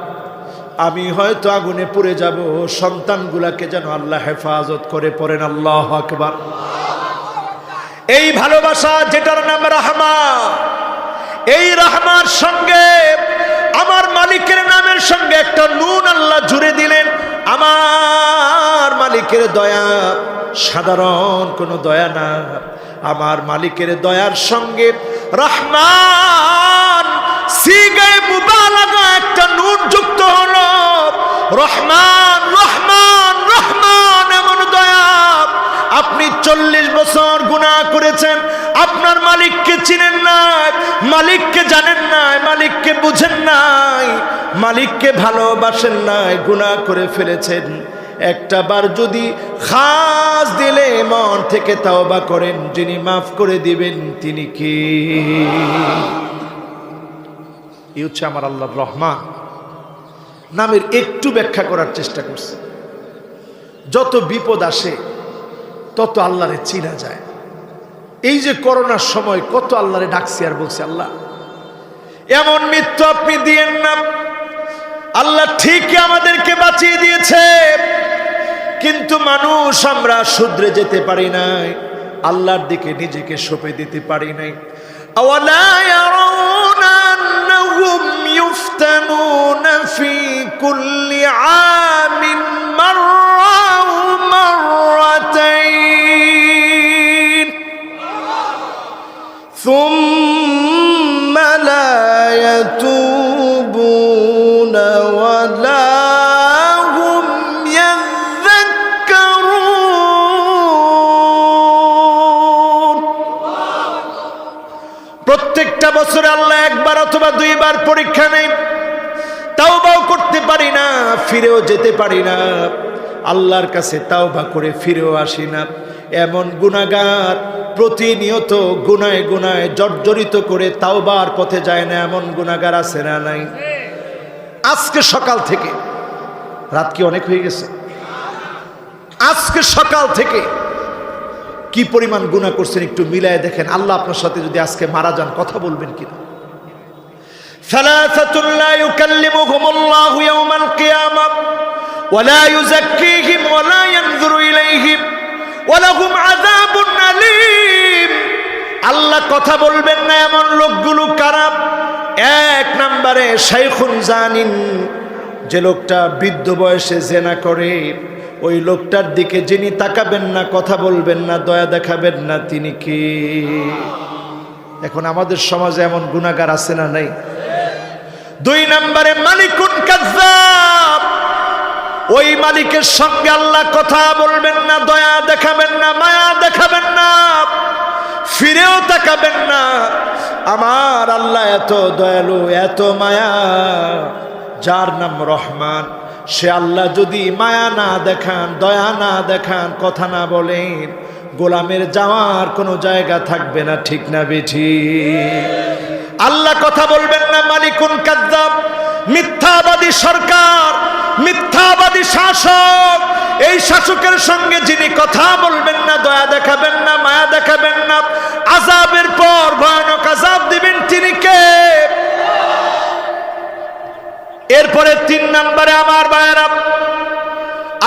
আমি হয়তো আগুনে পুড়ে যাব, সন্তানগুলাকে যেন আল্লাহ হেফাজত করে। পড়েন আল্লাহু আকবার। এই ভালোবাসা যেটার নাম রাহমা, এই রাহমার সঙ্গে আমার মালিকের নামের সঙ্গে একটা নুন আল্লাহ জুড়ে দিলেন। আমার মালিকের দয়া সাধারণ কোনো দয়া না, আমার মালিকের দয়ার সঙ্গে রহমান সিগায়ে মুবালাগা একটা নুন যুক্ত হলো। রহমান রহমান রহমান, এমন দয়া। আপনি 40 বছর গুনাহ করেছেন, আপনার মালিককে চিনেন নাই, মালিককে জানেন নাই, মালিককে বুঝেন নাই, মালিককে ভালোবাসেন নাই, গুনাহ করে ফেলেছেন। একটা বার যদি খাস দিলে মন থেকে তাওবা করেন, যিনি মাফ করে দিবেন তিনি কে? এই হচ্ছে আমার আল্লাহর রহমান নামের একটু ব্যাখ্যা করার চেষ্টা করছে। যত বিপদ আসে তত আল্লাহরে চিনা যায়। এই যে করোনার সময় কত আল্লাহরে ডাকছি আর বলছি, আল্লাহ এমন মৃত্যু আপনি দিয়েন না। আল্লাহ ঠিকই আমাদেরকে বাঁচিয়ে দিয়েছে, কিন্তু মানুষ আমরা শুধরে যেতে পারি নাই, আল্লাহর দিকে নিজেকে সঁপে দিতে পারি নাই। আওয়ালা ইয়ারাউনা আন্নাহুম ইফতানুনা ফি কুল্লি আমিন মাররা মাররাতাইন সুম্মা লা ইয়াতুবুনা ওয়ালা প্রত্যেকটা বছরে আল্লাহ একবার অথবা 2 বার পরীক্ষা নেয়, তাওবাও করতে পারি না, ফিরেও যেতে পারি না, আল্লাহর কাছে তাওবা করে ফিরেও আসি না। এমন গুনাহগার প্রতিনিয়ত গুনায় গুনায় জর্জরিত করে তাওবার পথে যায় না, এমন গুনাহগার আছে না নাই? আজকে সকাল থেকে, রাত কি অনেক হয়ে গেছে, আজকে সকাল থেকে কি পরিমাণ গুনাহ করছেন একটু মিলায় দেখেন। আল্লাহ আপনার সাথে যদি আজকে মারা যান কথা বলবেন কিনা? সালাসাতুন লা ইউকাল্লিমুহুমুল্লাহু ইয়াওমাল কিয়ামাহ ওয়া লা ইউযাক্কিহিম ওয়া লা ইয়ানযুরু ইলাইহিম ওয়া লাহুম আযাবুন আলীম। আল্লাহ কথা বলবেন না এমন লোকগুলো কারা? এক নম্বরে শাইখুন জানিন, যে লোকটা বৃদ্ধ বয়সে জেনা করে, ওই লোকটার দিকে যিনি তাকাবেন না, কথা বলবেন না, দয়া দেখাবেন না, তিনি কি? এখন আমাদের সমাজে এমন গুনাহগার আছে না নাই? দুই নম্বরে মালিকুন কাযযাব, ওই মালিকের সঙ্গে আল্লাহ কথা বলবেন না, দয়া দেখাবেন না, মায়া দেখাবেন না, ফিরেও তাকাবেন না। আমার আল্লাহ এত দয়ালু, এত মায়া, যার নাম রহমান, সে আল্লাহ যদি মায়া না দেখান, দয়া না দেখান, কথা না বলেন, গোলামের যাওয়ার কোনো জায়গা থাকবে না। ঠিক না বেঠি? আল্লাহ কথা বলবেন না, মালিকুন কাযযাব, মিথ্যাবাদী সরকার, মিথ্যাবাদী শাসক, এই শাসকের সঙ্গে যিনি কথা বলবেন না, দয়া দেখাবেন না, মায়া দেখাবেন না, আযাবের পর ভয়ানক আযাব দিবেন, তিনি কে? এরপরে তিন নম্বরে আমার ভাইয়েরা,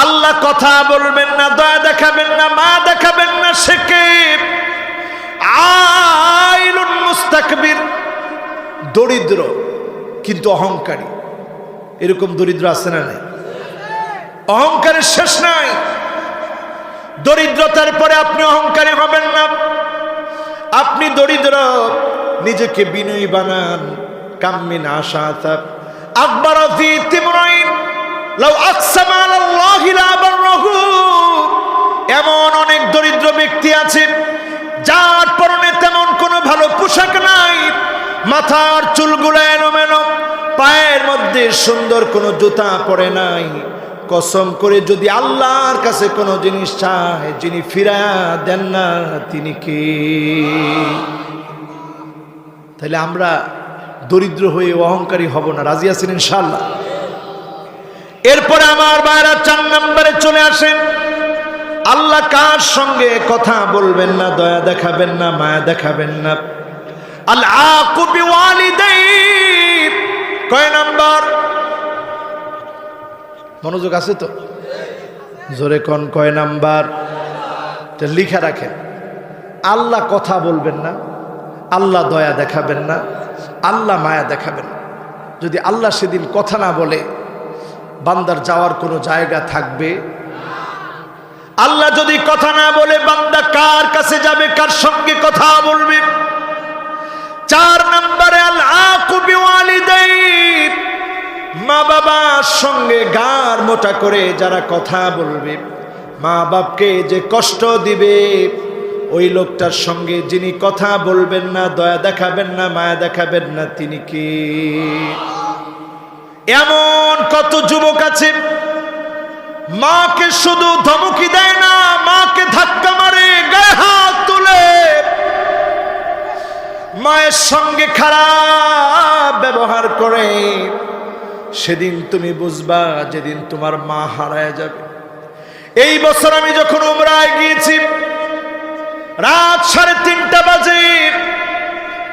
আল্লাহ কথা বলবেন না, দয়া দেখাবেন না, মায়া দেখাবেন না, সে কে? আইলুন মুস্তাকবির, দরিদ্র কিন্তু অহংকারী। এরকম দরিদ্র আছে না নাই? অহংকারের শেষ নাই। দরিদ্রতার পরে আপনি অহংকারী হবেন না। আপনি দরিদ্র, নিজেকে বিনয়ী বানান। কাম্মিন আশাতা আকবার ফি তিমরাইন লাউ আকসামা আলাল্লাহি লা বাররাহু। এমন অনেক দরিদ্র ব্যক্তি আছে যার পরনে তেমন কোনো ভালো পোশাক নাই, মাথার চুলগুলো এলোমেলো, পায়ের মধ্যে সুন্দর কোনো জুতা পরে নাই। কসম করে যদি আল্লাহর কাছে কোনো জিনিস চায়, যিনি ফিরায়া দেন না, তিনি কে? তাহলে আমরা দরিদ্র হয়ে অহংকারী হব না। রাজি আছেন ইনশাআল্লাহ? এরপরে আমার ভাইরা 4 নম্বরে চলে আসেন। আল্লাহ কার সঙ্গে কথা বলবেন না, দয়া দেখাবেন না, মায়া দেখাবেন না? আল আকু বিওয়ালিদাইহি, কয় নাম্বার? মনোযোগ আছে তো? জোরে কোন কয় নাম্বার? লিখে রাখেন। আল্লাহ কথা বলবেন না, আল্লাহ দয়া দেখাবেন না, আল্লাহ মায়া দেখাবেন না। যদি আল্লাহ সেদিন কথা না বলে, বান্দার যাওয়ার কোনো জায়গা থাকবে? আল্লাহ যদি কথা না বলে, বান্দা কার কাছে যাবে, কার সঙ্গে কথা বলবে? 4 নম্বরে আল আকু বিওয়ালিদাইহি, মা বাবার সঙ্গে গার মোটা করে যারা কথা বলবে, মা বাপকে যে কষ্ট দিবে, ওই লোকটার সঙ্গে যিনি কথা বলবেন না, দয়া দেখাবেন না, মায়া দেখাবেন না, তিনি কি? এমন কত যুবক আছে মাকে শুধু ধমকি দেয় না, মাকে ধাক্কা মারে, গায়ে হাত তুলে, মায়ের সঙ্গে খারাপ ব্যবহার করে। সেদিন তুমি বুঝবা যেদিন তোমার মা হারায় যাবে। এই বছর আমি যখন উমরায় গিয়েছি, রাত 3:30 বাজে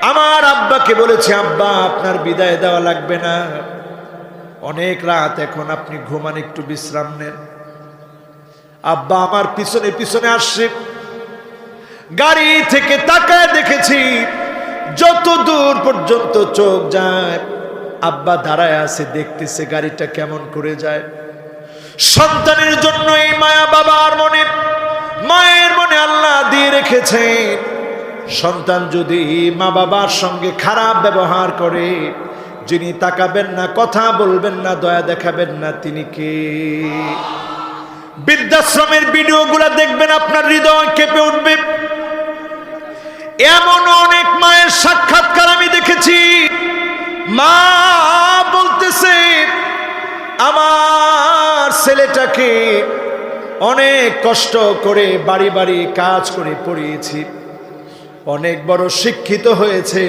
আমার আব্বাকে বলেছি, আব্বা আপনার বিদায় দেওয়া লাগবে না, অনেক রাত এখন, আপনি ঘুমান, একটু বিশ্রাম নেন। আব্বা আমার পিছনে পিছনে আসছে। গাড়ি থেকে তাকায় দেখেছি যত দূর পর্যন্ত চোখ যায়, আব্বা দাঁড়ায় আছে, দেখতেছে গাড়িটা কেমন করে যায়। সন্তানের জন্য এই মায়া বাবার মনে, মায়ের মনে আল্লাহ দিয়ে রেখেছেন। সন্তান যদি মা বাবার সঙ্গে খারাপ ব্যবহার করে, যিনি তাকাবেন না, কথা বলবেন না, দয়া দেখাবেন না, তিনি কে? বৃদ্ধাশ্রমের ভিডিওগুলো দেখবেন, আপনার হৃদয় কেঁপে উঠবে। এমন অনেক মায়ের সাক্ষাৎকার আমি দেখেছি, মা বলতেছে, আমার ছেলেটাকে অনেক কষ্ট করে বাড়ি বাড়ি কাজ করে পড়িয়েছি, অনেক বড় শিক্ষিত হয়েছে,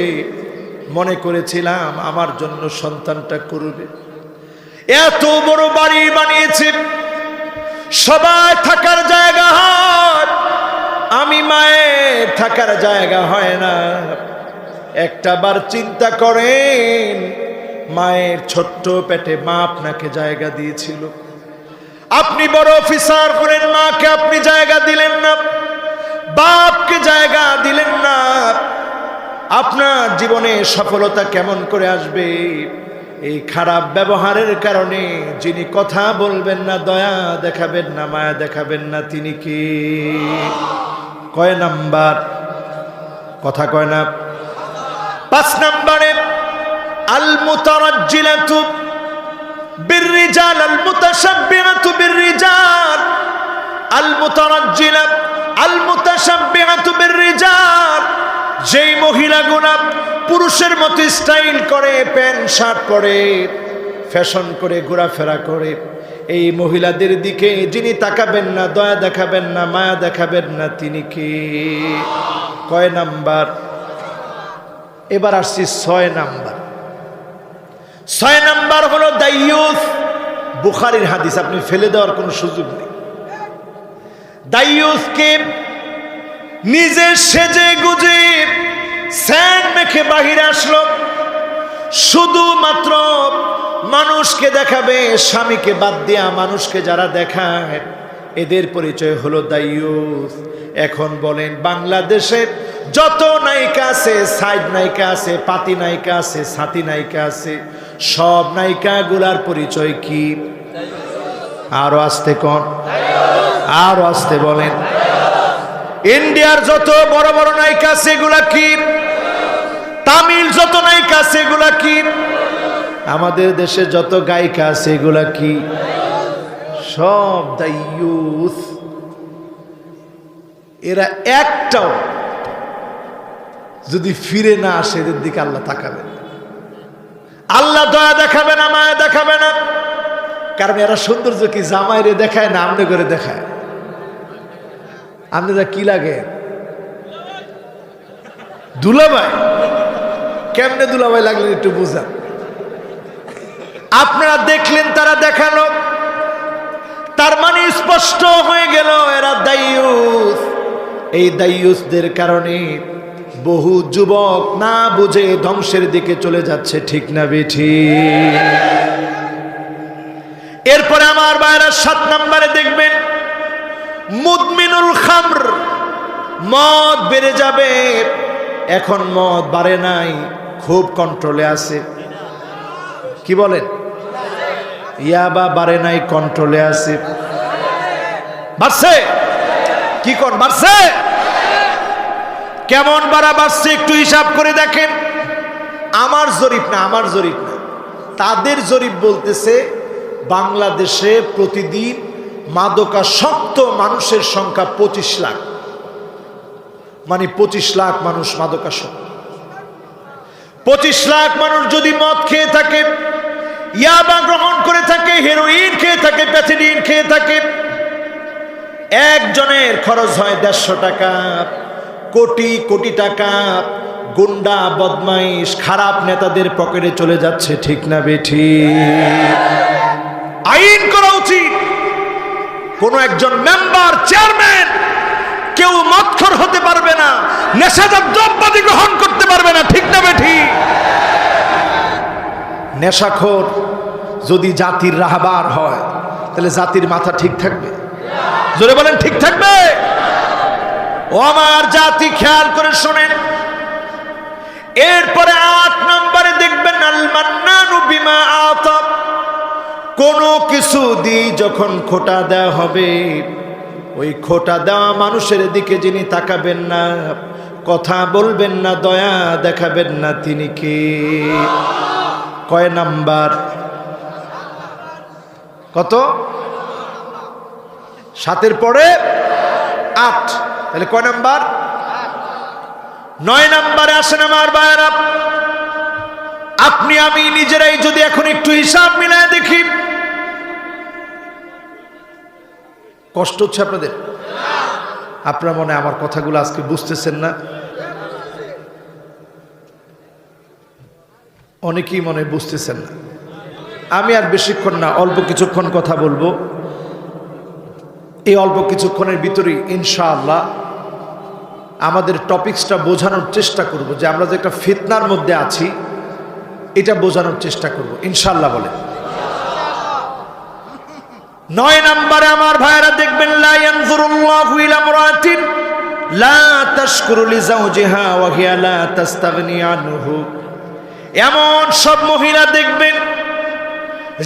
মনে করেছিলাম আমার জন্য সন্তানটা করবে। এত বড় বাড়ি বানিয়েছে, সবাই থাকার জায়গা হয়, আমি মায়ের থাকার জায়গা হয় না। একটা বার চিন্তা করেন, মায়ের ছোট্ট পেটে মা আপনাকে জায়গা দিয়েছিল, আপনি বড় অফিসার করেন, মাকে আপনি জায়গা দিলেন না, বাপকে জায়গা দিলেন না। আপনার জীবনে সফলতা কেমন করে আসবে? এই খারাপ ব্যবহারের কারণে। যিনি কথা বলবেন না, দয়া দেখাবেন না, মায়া দেখাবেন না, তিনি কি? কয় নাম্বার? কথা কয় না। 5 নম্বরে আল মুতারাজ্জিলাতু বিররিজাল আল মুতাশাব্বিহাতু বিররিজাল। আল মুতারাজ্জিলা আল মুতাশাব্বিহাতু বিররিজাল, যেই মহিলাগুলো পুরুষের মতো স্টাইল করে, প্যান্ট শার্ট পরে, ফ্যাশন করে ঘোরাফেরা করে, এই মহিলাদের দিকে যিনি তাকাবেন না, দয়া দেখাবেন না, মায়া দেখাবেন না, তিনি কি? কয় নাম্বার? এবার আসছি 6 নাম্বার। 6 নাম্বার হলো দাইয়ুস। বুখারীর হাদিস, আপনি ফেলে দেওয়ার কোনো সুযোগ নেই। দাইয়ুসকে নিজে সেজে গুজে স্যান্ড মেখে বাহিরে আসলো, শুধুমাত্র মানুষকে দেখাবে, স্বামীকে বাদ দিয়া মানুষকে যারা দেখায় এদের পরিচয় হলো দাইয়ুস। এখন বলেন, বাংলাদেশে যত নায়িকা আছে, সাইড নায়িকা আছে, পাতি নায়িকা আছে, সাথী নায়িকা আছে, সব নায়িকাগুলার পরিচয় কি? আরো আসতে কোন, আরো আসতে বলেন। ইন্ডিয়ার যত বড় বড় নায়িকা আছে এগুলা কি? তামিল যত নায়িকা আছে এগুলা কি? আমাদের দেশে যত গায়িকা আছে এগুলা কি? সব দাইয়ুস। এরা একটাও যদি ফিরে না আসে, এদের দিকে আল্লাহ তাকাবেন, আল্লাহ দয়া দেখাবে না, মায়া দেখাবে না। কারণ এরা সৌন্দর্য কি জামাইরে দেখায় না আমনে করে দেখায়? আপনারা কি লাগে? দুলাভাই। কেমনে দুলাভাই লাগলেন একটু বুঝান। আপনারা দেখলেন, তারা দেখালো, তার মানে স্পষ্ট হয়ে গেল এরা দাইয়ুস। এই দাইয়ুসদের কারণে বহু যুবক না বুঝে ধ্বংসের দিকে চলে যাচ্ছে, ঠিক না বেঠিক? এরপরে আমার ভাইরা 7 নম্বরে দেখবেন মুদমিনুল খামর। মদ বেড়ে যাবে। এখন মদ বাড়ে নাই, খুব কন্ট্রোলে আছে। কি বলেন? ইয়াবা বাড়ে নাই, কন্ট্রোলে আছে। বাড়ছে? কি কোন বাড়ছে? কেমন বাড়া বাড়ছে একটু হিসাব করে দেখেন। আমার জরিপ না, আমার জরিপ না, তাদের জরিপ বলতেছে বাংলাদেশে প্রতিদিন মাদকাসক্ত মানুষের সংখ্যা 25 লাখ। মানে 25 লাখ মানুষ মাদকাসক্ত। 25 লাখ মানুষ যদি মদ খেয়ে থাকে, ইয়াবা গ্রহণ করে থাকে, হেরোইন খেয়ে থাকে, প্যাথিডিন খেয়ে থাকে, একজনের খরচ হয় 150 টাকা। কোটি কোটি টাকা গুন্ডা বদমাইশ খারাপ নেতাদের পকেটে চলে যাচ্ছে, ঠিক না বেঠিক? আইন করা উচিত। কোন একজন মেম্বার, চেয়ারম্যান কেউ মদখোর হতে পারবে না, নেশাজাত দ্রব্যাদি গ্রহণ করতে পারবে না, ঠিক না বেঠিক? নেশাখোর যদি জাতির রাহবার হয়, তাহলে জাতির মাথা ঠিক থাকবে? জোরে বলেন, ঠিক থাকবে? ও আমার জাতি, খেয়াল করে শোনেন। এরপরে 8 নম্বরে দেখবেন আল মান্নানু বিমা আতা। কোনো কিছু দিয়ে যখন খোটা দেওয়া হবে, ওই খোটা দেওয়া মানুষের দিকে যিনি তাকাবেন না, কথা বলবেন না, দয়া দেখাবেন না, তিনি কে? কয় নাম্বার? কত? 7-এর পরে 8, তাহলে কয় নাম্বার? 9 নম্বরে আসেন আমার ভাইরা। আপনি আমি নিজেরাই যদি এখন একটু হিসাব মিলায় দেখি, কষ্ট হচ্ছে আপনাদের? আপনারা মনে হয় আমার কথাগুলো আজকে বুঝতেছেন না। অনেকেই মনে বুঝতেছেন না। আমি আর বেশিক্ষণ না, অল্প কিছুক্ষণ কথা বলবো। এই অল্প কিছুক্ষণের ভিতরেই ইনশাআল্লাহ আমাদের টপিকসটা বোঝানোর চেষ্টা করব, যে আমরা যে একটা ফিতনার মধ্যে আছি এটা বোঝানোর চেষ্টা করব ইনশাআল্লাহ। বলে 9 নম্বরে আমার ভাইরা দেখবেন, লা ইয়ানজুরুল্লাহু ইলা ইমরাতিন লা তাশকুরু লিজাওজিহা ওয়া হিয়া লা তাস্তাগনি আনহু। এমন সব মহিলা দেখবেন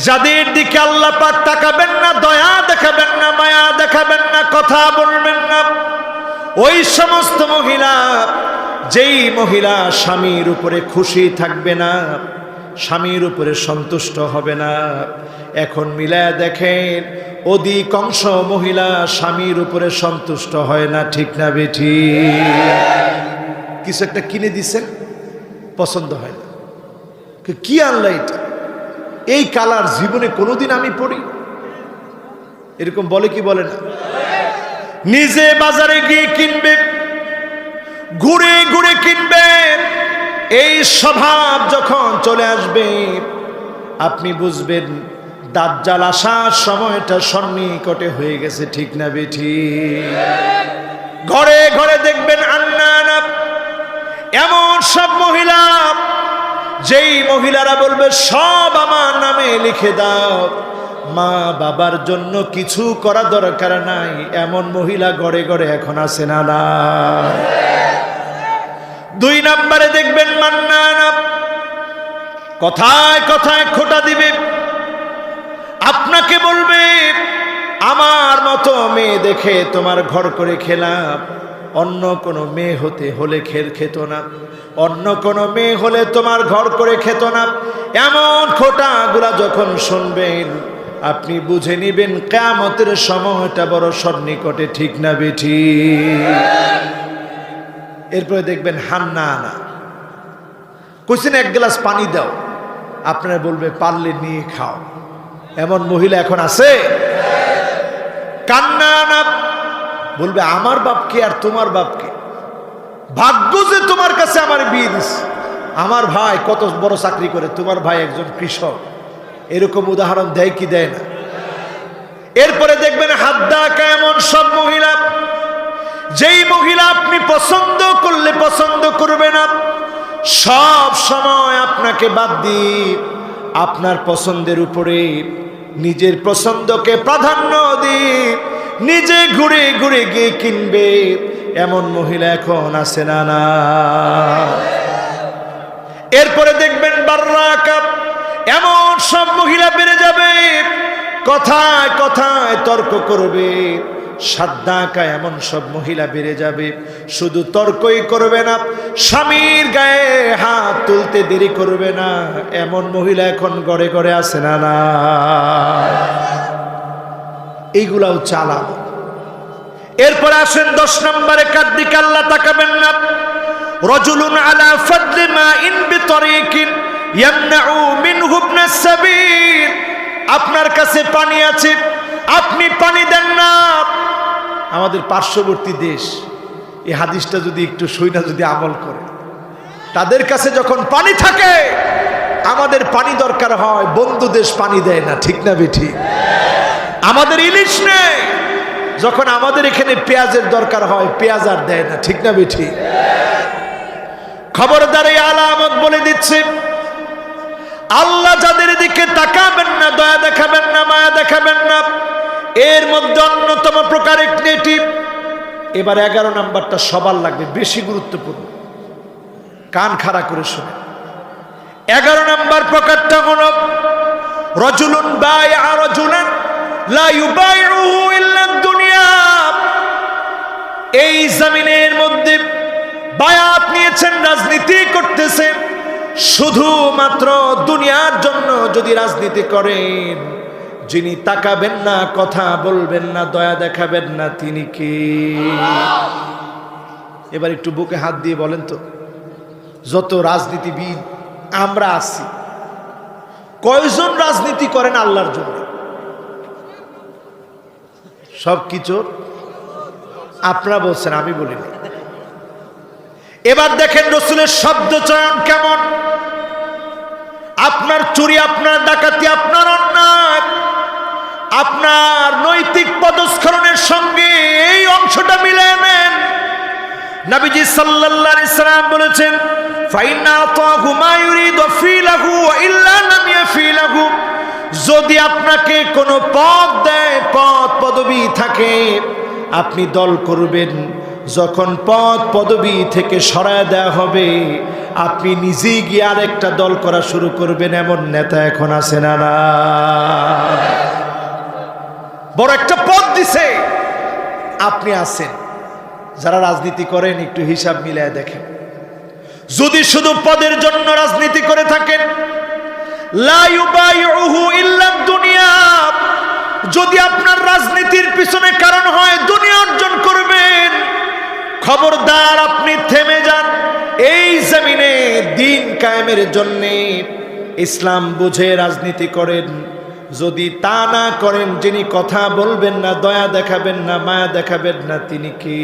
যাদের দিকে আল্লাহ পাক তাকাবেন না, দয়া দেখাবেন না, মায়া দেখাবেন না, কথা বলবেন না। ওই সমস্ত মহিলা, যেই মহিলা স্বামীর উপরে খুশি থাকবে না, স্বামীর উপরে সন্তুষ্ট হবে না। এখন মিলায়া দেখেন, অধিকাংশ মহিলা স্বামীর উপরে সন্তুষ্ট হয় না, ঠিক না বেঠি? কিছু একটা কিনে দিছেন, পছন্দ হয় না, কি আনলা এটা, এই কালার জীবনে কোনোদিন আমি পড়ি, এরকম বলে কি বলে না? নিজে বাজারে গিয়ে কিনবে, ঘুরে ঘুরে কিনবে। এই স্বভাব যখন চলে আসবে, আপনি বুঝবেন দাজ্জাল আসার সময়টা সন্নিকটে হয়ে গেছে, ঠিক না বেঠি? ঘরে ঘরে দেখবেন আন্নানা, এমন সব মহিলা, যেই মহিলারা বলবে সব আমার নামে লিখে দাও, মা বাবার জন্য কিছু করা দরকার নাই, এমন মহিলা ঘরে ঘরে এখন আছে না না? 2 নম্বরে দেখবেন মান্নানা, কথায় কথায় খোঁটা দিবে, আপনাকে বলবে আমার মতো মেয়ে দেখে তোমার ঘর করে খেলাম, অন্য কোনো মেয়ে হতে হলে খেত না, অন্য কোনো মেয়ে হলে তোমার ঘর করে খেত না। এমন খোঁটাগুলা যখন শুনবেন, আপনি বুঝে নিবেন কিয়ামতের সময়টা বড় সন্নিকটে, ঠিক না বেঠি? এরপরে দেখবেন হান্নানা, কইছেন 1 গ্লাস পানি দাও, আপনারা বলবে পারলে নিয়ে খাও, এমন মহিলা এখন আছে? কান্নানা, বলবে আমার বাপকে আর তোমার বাপকে, ভাগ্য যে তোমার কাছে আমার বিয়ে দিছে, আমার ভাই কত বড় চাকরি করে, তোমার ভাই একজন কৃষক, এরকম উদাহরণ দেয় কি দেয় না? এরপরে দেখবেন হাদ্দাকা, এমন সব মহিলা, যেই মহিলা আপনি পছন্দ করলে পছন্দ করবে না, সব সময় আপনাকে বাদ দিয়ে আপনার পছন্দের উপরে নিজের পছন্দকে প্রাধান্য দিয়ে নিজে ঘুরে ঘুরে গিয়ে কিনবে, এমন মহিলা এখন আছে না না? এরপরে দেখবেন বাররাকা, এমন সব মহিলা বেড়ে যাবে, কথায় কথায় তর্ক করবে। সাদ্দাকা, এমন সব মহিলা বেড়ে যাবে, শুধু তর্কই করবে না, স্বামীর গায়ে হাত তুলতে দেরি করবে না, এমন মহিলা এখন ঘরে ঘরে আছে না না? এইগুলাও চালান। এরপরে আসেন 10 নম্বরে, কার দিকে আল্লাহ তাকাবেন না, রাজুলুন আলা ফাদলি মাইন বিতরিকিন ইয়ামনাউ মিনহু ইবনাস সাবিল। আপনার কাছে পানি আছে, আপনি পানি দেন না। আমাদের পার্শ্ববর্তী দেশ এই হাদিসটা যদি একটু শুইনা যদি আমল করে, তাদের কাছে যখন পানি থাকে, আমাদের পানি দরকার হয়, বন্ধু দেশ পানি দেয় না, ঠিক না বেঠি? আমাদের ইলিশ নেই, যখন আমাদের এখানে পেঁয়াজের দরকার হয়, পেঁয়াজ আর দেয় না, ঠিক না বেঠি? খবরদার, এই আলামত বলে দিচ্ছে, আল্লাহ যাদের দিকে তাকাবেন না, দয়া দেখাবেন না, মায়া দেখাবেন না, এর মধ্যে অন্যতম প্রকার একটি। এবার 11 নাম্বারটা সবার লাগবে, বেশি গুরুত্বপূর্ণ, কান খাড়া করে শুনে। 11 নাম্বার প্রকারটা হলো রাজুলুন বায়আ রাজুলান লা ইউবাইউহু ইল্লা দুনিয়া। এই জমিনের মধ্যে বায়াত নিয়েছেন, রাজনীতি করতেছেন, শুধুমাত্র দুনিয়ার জন্য যদি রাজনীতি করেন, যিনি তাকাবেন না, কথা বলবেন না, দয়া দেখাবেন না, তিনি কে? এবার একটু বুকে হাত দিয়ে বলেন তো, যত রাজনীতিবিদ আমরা আছি, কয়জন রাজনীতি করেন আল্লাহর জন্য? সব কিছু আপনারা বলছেন, আমি বলিনি। এবার দেখেন রাসূলের শব্দ চয়ন কেমন। আপনার চুরি, আপনার ডাকাতি, আপনার অন্যায়, আপনার নৈতিক পদস্খলনের সঙ্গে এই অংশটা মিলিয়ে নেন, নবীজি সাল্লাল্লাহু আলাইহি সাল্লাম বলেছেন, ফাইন্না আতাহু মা ইউরিদু ফিলাহু ওয়া ইল্লা লাম ইয়াফিলাহু, যদি আপনাকে কোনো পদ দেয়, পদ পদবি থাকে, আপনি দল করবেন। যখন পদ পদবি থেকে সরায় দেওয়া হবে, আপনি নিজেই গিয়ে আরেকটা দল করা শুরু করবেন। এমন নেতা এখন আছে না? না, বড় একটা পদ দিছে, আপনি আছেন। যারা রাজনীতি করেন একটু হিসাব মিলায় দেখেন, যদি শুধু পদের জন্য রাজনীতি করে থাকেন, লা ইউবাইউহু ইল্লা দুনিয়া, যদি আপনার রাজনীতির পিছনে কারণ হয় দুনিয়া অর্জন করবেন, খবরদার আপনি থেমে যান। এই জমিনে দিন কায়েমের জন্য ইসলাম বুঝে রাজনীতি করেন। যদি তা না করেন, যিনি কথা বলবেন না, দয়া দেখাবেন না, মায়া দেখাবেন না, তিনি কি?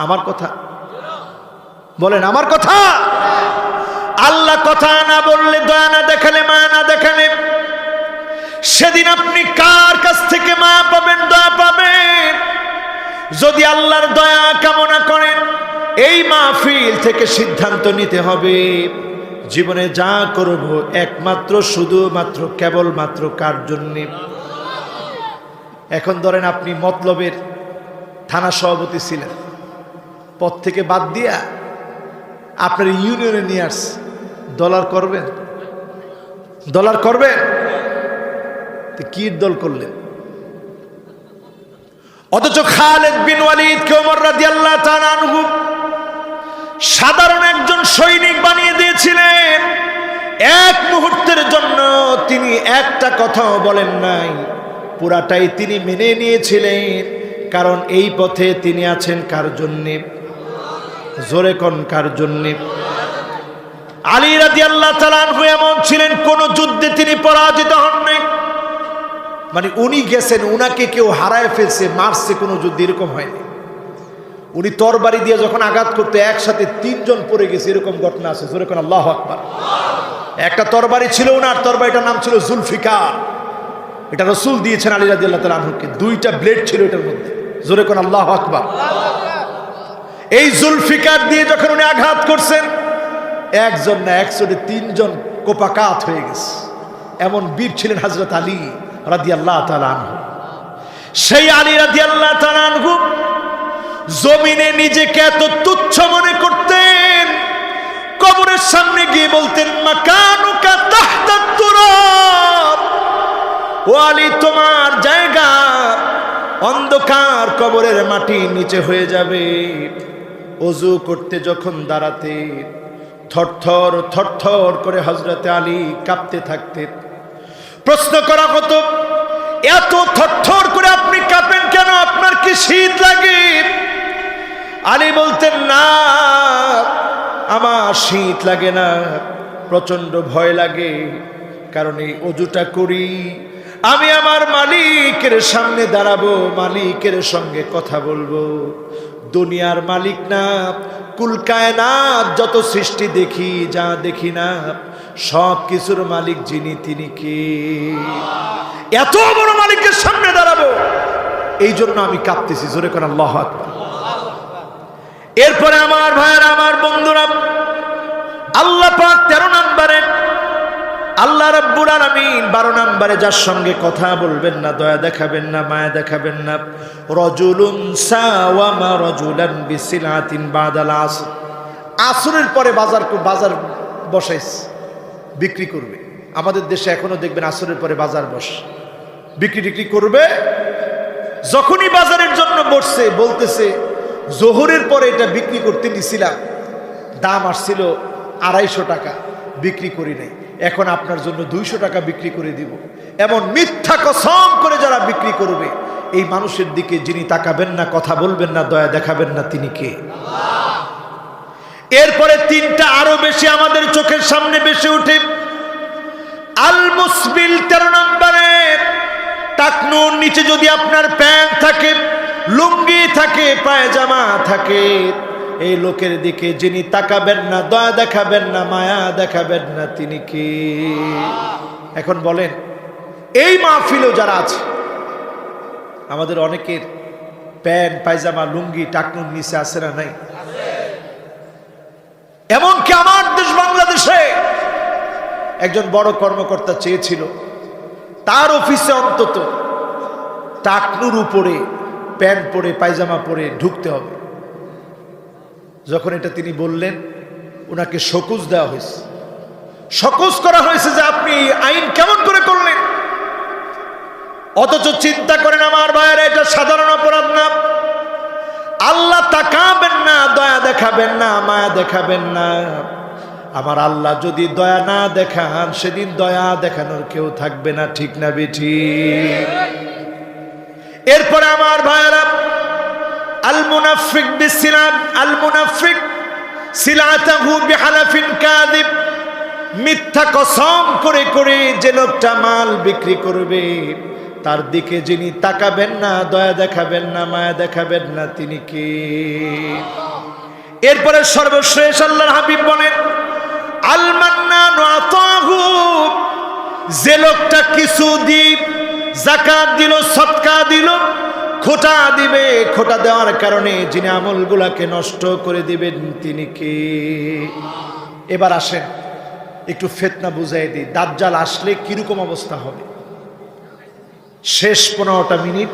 আমার কথা বলেন, আমার কথা। আল্লাহ কথা না বললে, দয়া না দেখালে, মায়া না দেখালে, সেদিন আপনি কার কাছ থেকে মায়া পাবেন, দয়া পাবেন? যদি আল্লাহর দয়া কামনা করেন, এই মাহফিল থেকে সিদ্ধান্ত নিতে হবে, জীবনে যা করব একমাত্র শুধুমাত্র কেবলমাত্র কার জন্য? এখন ধরেন আপনি মতলবের থানা সভাপতি ছিলেন, পদ থেকে বাদ দিয়া আপনার ইউনিয়নে নিয়ে আসছে, ডলার করবেন? ডলার করবেন? কি দল করলেন? অথচ খালিদ বিন ওয়ালিদ কে ওমর রাদিয়াল্লাহু তাআলা আনহু সাধারণ একজন সৈনিক বানিয়ে দিয়েছিলেন। এক মুহূর্তের জন্য তিনি একটা কথাও বলেন নাই, পুরাটাই তিনি মেনে নিয়েছিলেন। কারণ এই পথে তিনি আছেন কার জন্যে? জোরে কোন কার জন্যে? আলী রাদিয়াল্লাহু তাআলা আনহু এমন ছিলেন, কোন যুদ্ধে তিনি পরাজিত হন নাই। মানে উনি গেছেন, উনাকে কেউ হারায় ফেলছে, মারছে, কোনো যুদ্ধ এরকম হয়নি। উনি তরবারি দিয়ে যখন আঘাত করতে একসাথে 3 জন পড়ে গেছে, এরকম ঘটনা আছে। জোরে কোন আল্লাহু আকবার। একটা তরবারি ছিল ওনার, তরবারিটার নাম ছিল জুলফিকার। এটা রাসূল দিয়েছেন আলী রাদিয়াল্লাহু তাআলা আনহুকে। 2টা ব্লেড ছিল এটার মধ্যে। জোরে কোন আল্লাহু আকবার। এই জুলফিকার দিয়ে যখন উনি আঘাত করছেন, একজন না 103 জন কোপাকাত হয়ে গেছে। এমন বীর ছিলেন হযরত আলী রাদিয়াল্লাহু তাআলা আনহু। সেই আলী রাদিয়াল্লাহু তাআলা আনহু জমিনে নিজেকে এত তুচ্ছ মনে করতেন, কবরের সামনে গিয়ে বলতেন, মাকানুকা তাহতা তুরাব, ও আলী তোমার জায়গা অন্ধকার কবরের মাটির নিচে হয়ে যাবে। ওযু করতে যখন দাঁড়াতে থরথর থরথর করে হযরতে আলী কাঁপতে থাকতেন। প্রশ্ন করা হতো, এত থরথর করে আপনি কাঁপেন কেন? আপনার কি শীত লাগে? আলী বলতেন, না, আমার শীত লাগে না, প্রচন্ড ভয় লাগে। কারণ এই ওযুটা করি, আমি আমার মালিকের সামনে দাঁড়াবো, মালিকের সঙ্গে কথা বলবো। দুনিয়ার মালিক না, কুল কায়নাত যত সৃষ্টি দেখি, যা দেখি না, সব কিছুর মালিক যিনি, তিনি কে? এত বড় মালিকের সামনে দাঁড়াবো, এই জন্য আমি কাঁপতেছি। জোরে কোন আল্লাহু আকবার। এরপরে আমার ভাইয়েরা, আমার বন্ধুরা, আল্লাহ পাক 13 নম্বরে, আল্লাহ রাব্বুল আলামিন 12 নম্বরে যার সঙ্গে কথা বলবেন না, দয়া দেখাবেন না, মায়া দেখাবেন না, রাজুলুন সাওয়ামা রাজুলান বিসিলাতিন বাদাল আসর। আসরের পরে বাজার বসাইছে, বিক্রি করবে। আমাদের দেশে এখনো দেখবেন আসরের পরে বাজার বসে, বিক্রি টিক্রি করবে। যখনই বাজারের জন্য বসছে, বলতেছে, জোহরের পরে এটা বিক্রি করতে নিছিলাম, দাম আসছিল 250 টাকা, বিক্রি করি নাই, এখন আপনার জন্য 200 টাকা বিক্রি করে দিব। এমন মিথ্যা কসম করে যারা বিক্রি করবে, এই মানুষের দিকে যিনি তাকাবেন না, কথা বলবেন না, দয়া দেখাবেন না, তিনি কে? এরপরে 3টা আরো বেশি আমাদের চোখের সামনে বেশি উঠে। আল মুসবিল 13 নম্বরে, টাকনুর নিচে যদি আপনার প্যান্ট থাকে, লুঙ্গি থাকে, পায়জামা থাকে, এই লোকের দিকে যিনি তাকাবেন না, দয়া দেখাবেন না, মায়া দেখাবেন না, তিনি কে? এখন বলেন, এই মাহফিলেও যারা আছে, আমাদের অনেকের প্যান্ট পায়জামা লুঙ্গি টাকনুর নিচে আছে না নাই? এমনকি আমার দেশ বাংলাদেশে একজন বড় কর্মকর্তা চেয়েছিল তার অফিসে অন্তত টাকনুর উপরে প্যান্ট পরে পায়জামা পরে ঢুকতে হবে। যখন এটা তিনি বললেন, ওনাকে শোকজ দেওয়া হয়েছে, শোকজ করা হয়েছে যে আপনি আইন কেমন করে করলেন। অথচ চিন্তা করেন আমার ভাইয়েরা, এটা সাধারণ অপরাধ না। আল্লাহ তাকাবেন না, দয়া দেখাবেন না, মায়া দেখাবেন না। আমার আল্লাহ যদি দয়া না দেখান, সেদিন দয়া দেখানোর কেউ থাকবে না, ঠিক না বেঠিক? এরপরে আমার ভাইয়েরা, আল মুনাফিক বিসিলাম, আল মুনাফিক সিলাতাহু বিহালাফিন কাযিব, মিথ্যা কসম করে করে যে লোকটা মাল বিক্রি করবে, তার দিকে যিনি তাকাবেন না, দয়া দেখাবেন না, মায়া দেখাবেন না, তিনি কে? এরপরে সর্বশেষ আল্লাহর হাবিব বলেন, আল মান্নানু আতাহু, যে লোকটা কিছু দিন যাকাত দিল, সদকা দিল, খোটা দিবে, খোটা দেওয়ার কারণে যিনি আমলগুলাকে নষ্ট করে দিবেন, তিনি কে? এবার আসেন একটু ফিতনা বুঝাই দিই, দাজ্জাল আসলে কিরকম অবস্থা হবে। শেষ 15টা মিনিট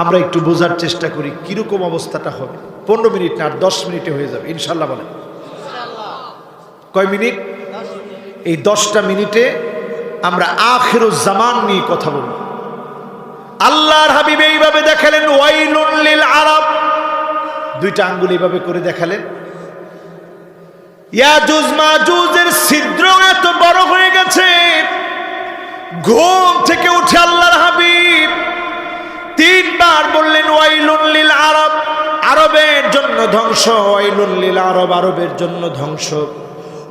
আমরা একটু বোঝার চেষ্টা করি কিরকম অবস্থাটা হবে। 15 মিনিট না, আর 10 মিনিটে হয়ে যাবে ইনশাল্লাহ। বলেন কয় মিনিট? এই 10টা মিনিটে আমরা আখিরুজ জামান নিয়ে কথা বলব। আল্লাহর হাবিব এইভাবে দেখালেন, ওয়াইলুন লিল আরব, দুইটা আঙ্গুল এইভাবে করে দেখালেন। ইয়াজুজ মাজুজের ছিদ্র এত বড় হয়ে গেছে, ঘুম থেকে উঠে আল্লাহর হাবিব 3 বার বললেন, ওয়াইলুন লিল আরব, আরবের জন্য ধ্বংস, ওয়াইলুন লিল আরব, আরবের জন্য ধ্বংস,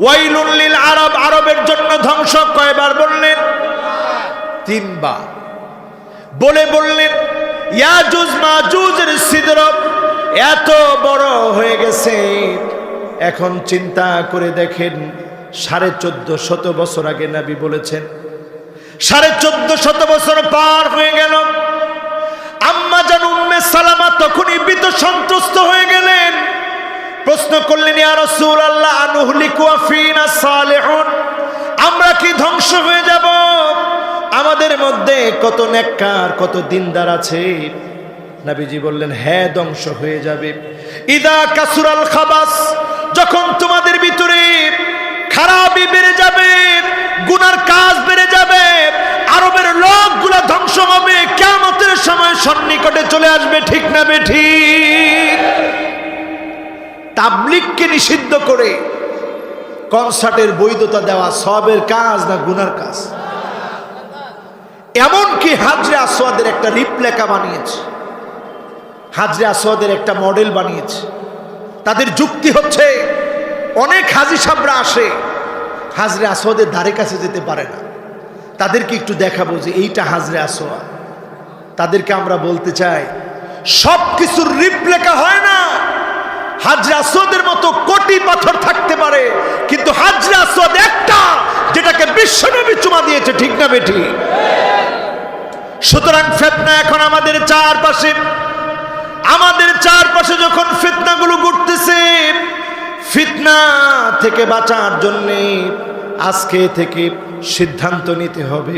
ওয়াইলুন লিল আরব, আরবের জন্য ধ্বংস। কয়বার বললেন? 3 বার। বলে বললেন, ইয়াজুজ মাজুজের ছিদ্র এত বড় হয়ে গেছে, এখন চিন্তা করে দেখেন 1450 বছর আগে নবী বলেছেন, 1450 বছর পার হয়ে গেল। আম্মা জান উম্মে সালামা তখনই ভীত সন্ত্রস্ত হয়ে গেলেন, প্রশ্ন করলেন, ইয়া রাসূলুল্লাহ, আনুহলিকু ওয়া ফিনা সালিহুন, আমরা কি ধ্বংস হয়ে যাব? আমাদের মধ্যে কত নেককার, কত দিনদার আছে। নবীজি বললেন, হ্যাঁ ধ্বংস হয়ে যাবে। ইদা কাসুরাল খাবাস, যখন তোমাদের ভিতরে খারাপি বেড়ে যাবে, গুনার কাজ বেড়ে যাবে, আরবের লোকগুলা ধ্বংস হবে, কিয়ামতের সময় সন্নিকটে চলে আসবে, ঠিক না বেঠিক? তাবলীগকে নিষিদ্ধ করে কনসার্টের বৈধতা দেওয়া সওয়াবের কাজ না গুনার কাজ? এমনকি হাজরে আসওয়াদের একটা রিপ্লেকা বানিয়েছে, হাজরে আসওয়াদের একটা মডেল বানিয়েছে। তাদের যুক্তি হচ্ছে, অনেক হাজি সাহেবরা আসে, হাজরে আসওয়াদের ধারে কাছে যেতে পারে না, তাদেরকে একটু দেখাবো যে এইটা হাজরে আসওয়াদ। তাদেরকে আমরা বলতে চাই, সব কিছুর রিপ্লেকা হয় না। হাজরে আসওয়াদের মতো কোটি পাথর থাকতে পারে, কিন্তু হাজরে আসওয়াদ একটা, যেটাকে বিশ্বনবী চুমা দিয়েছে, ঠিক না বেঠিক? সুতরাং ফিতনা এখন আমাদের চারপাশে যখন ফিতনাগুলো ঘটতেছে, ফিতনা থেকে বাঁচার জন্যে আজকে থেকে সিদ্ধান্ত নিতে হবে।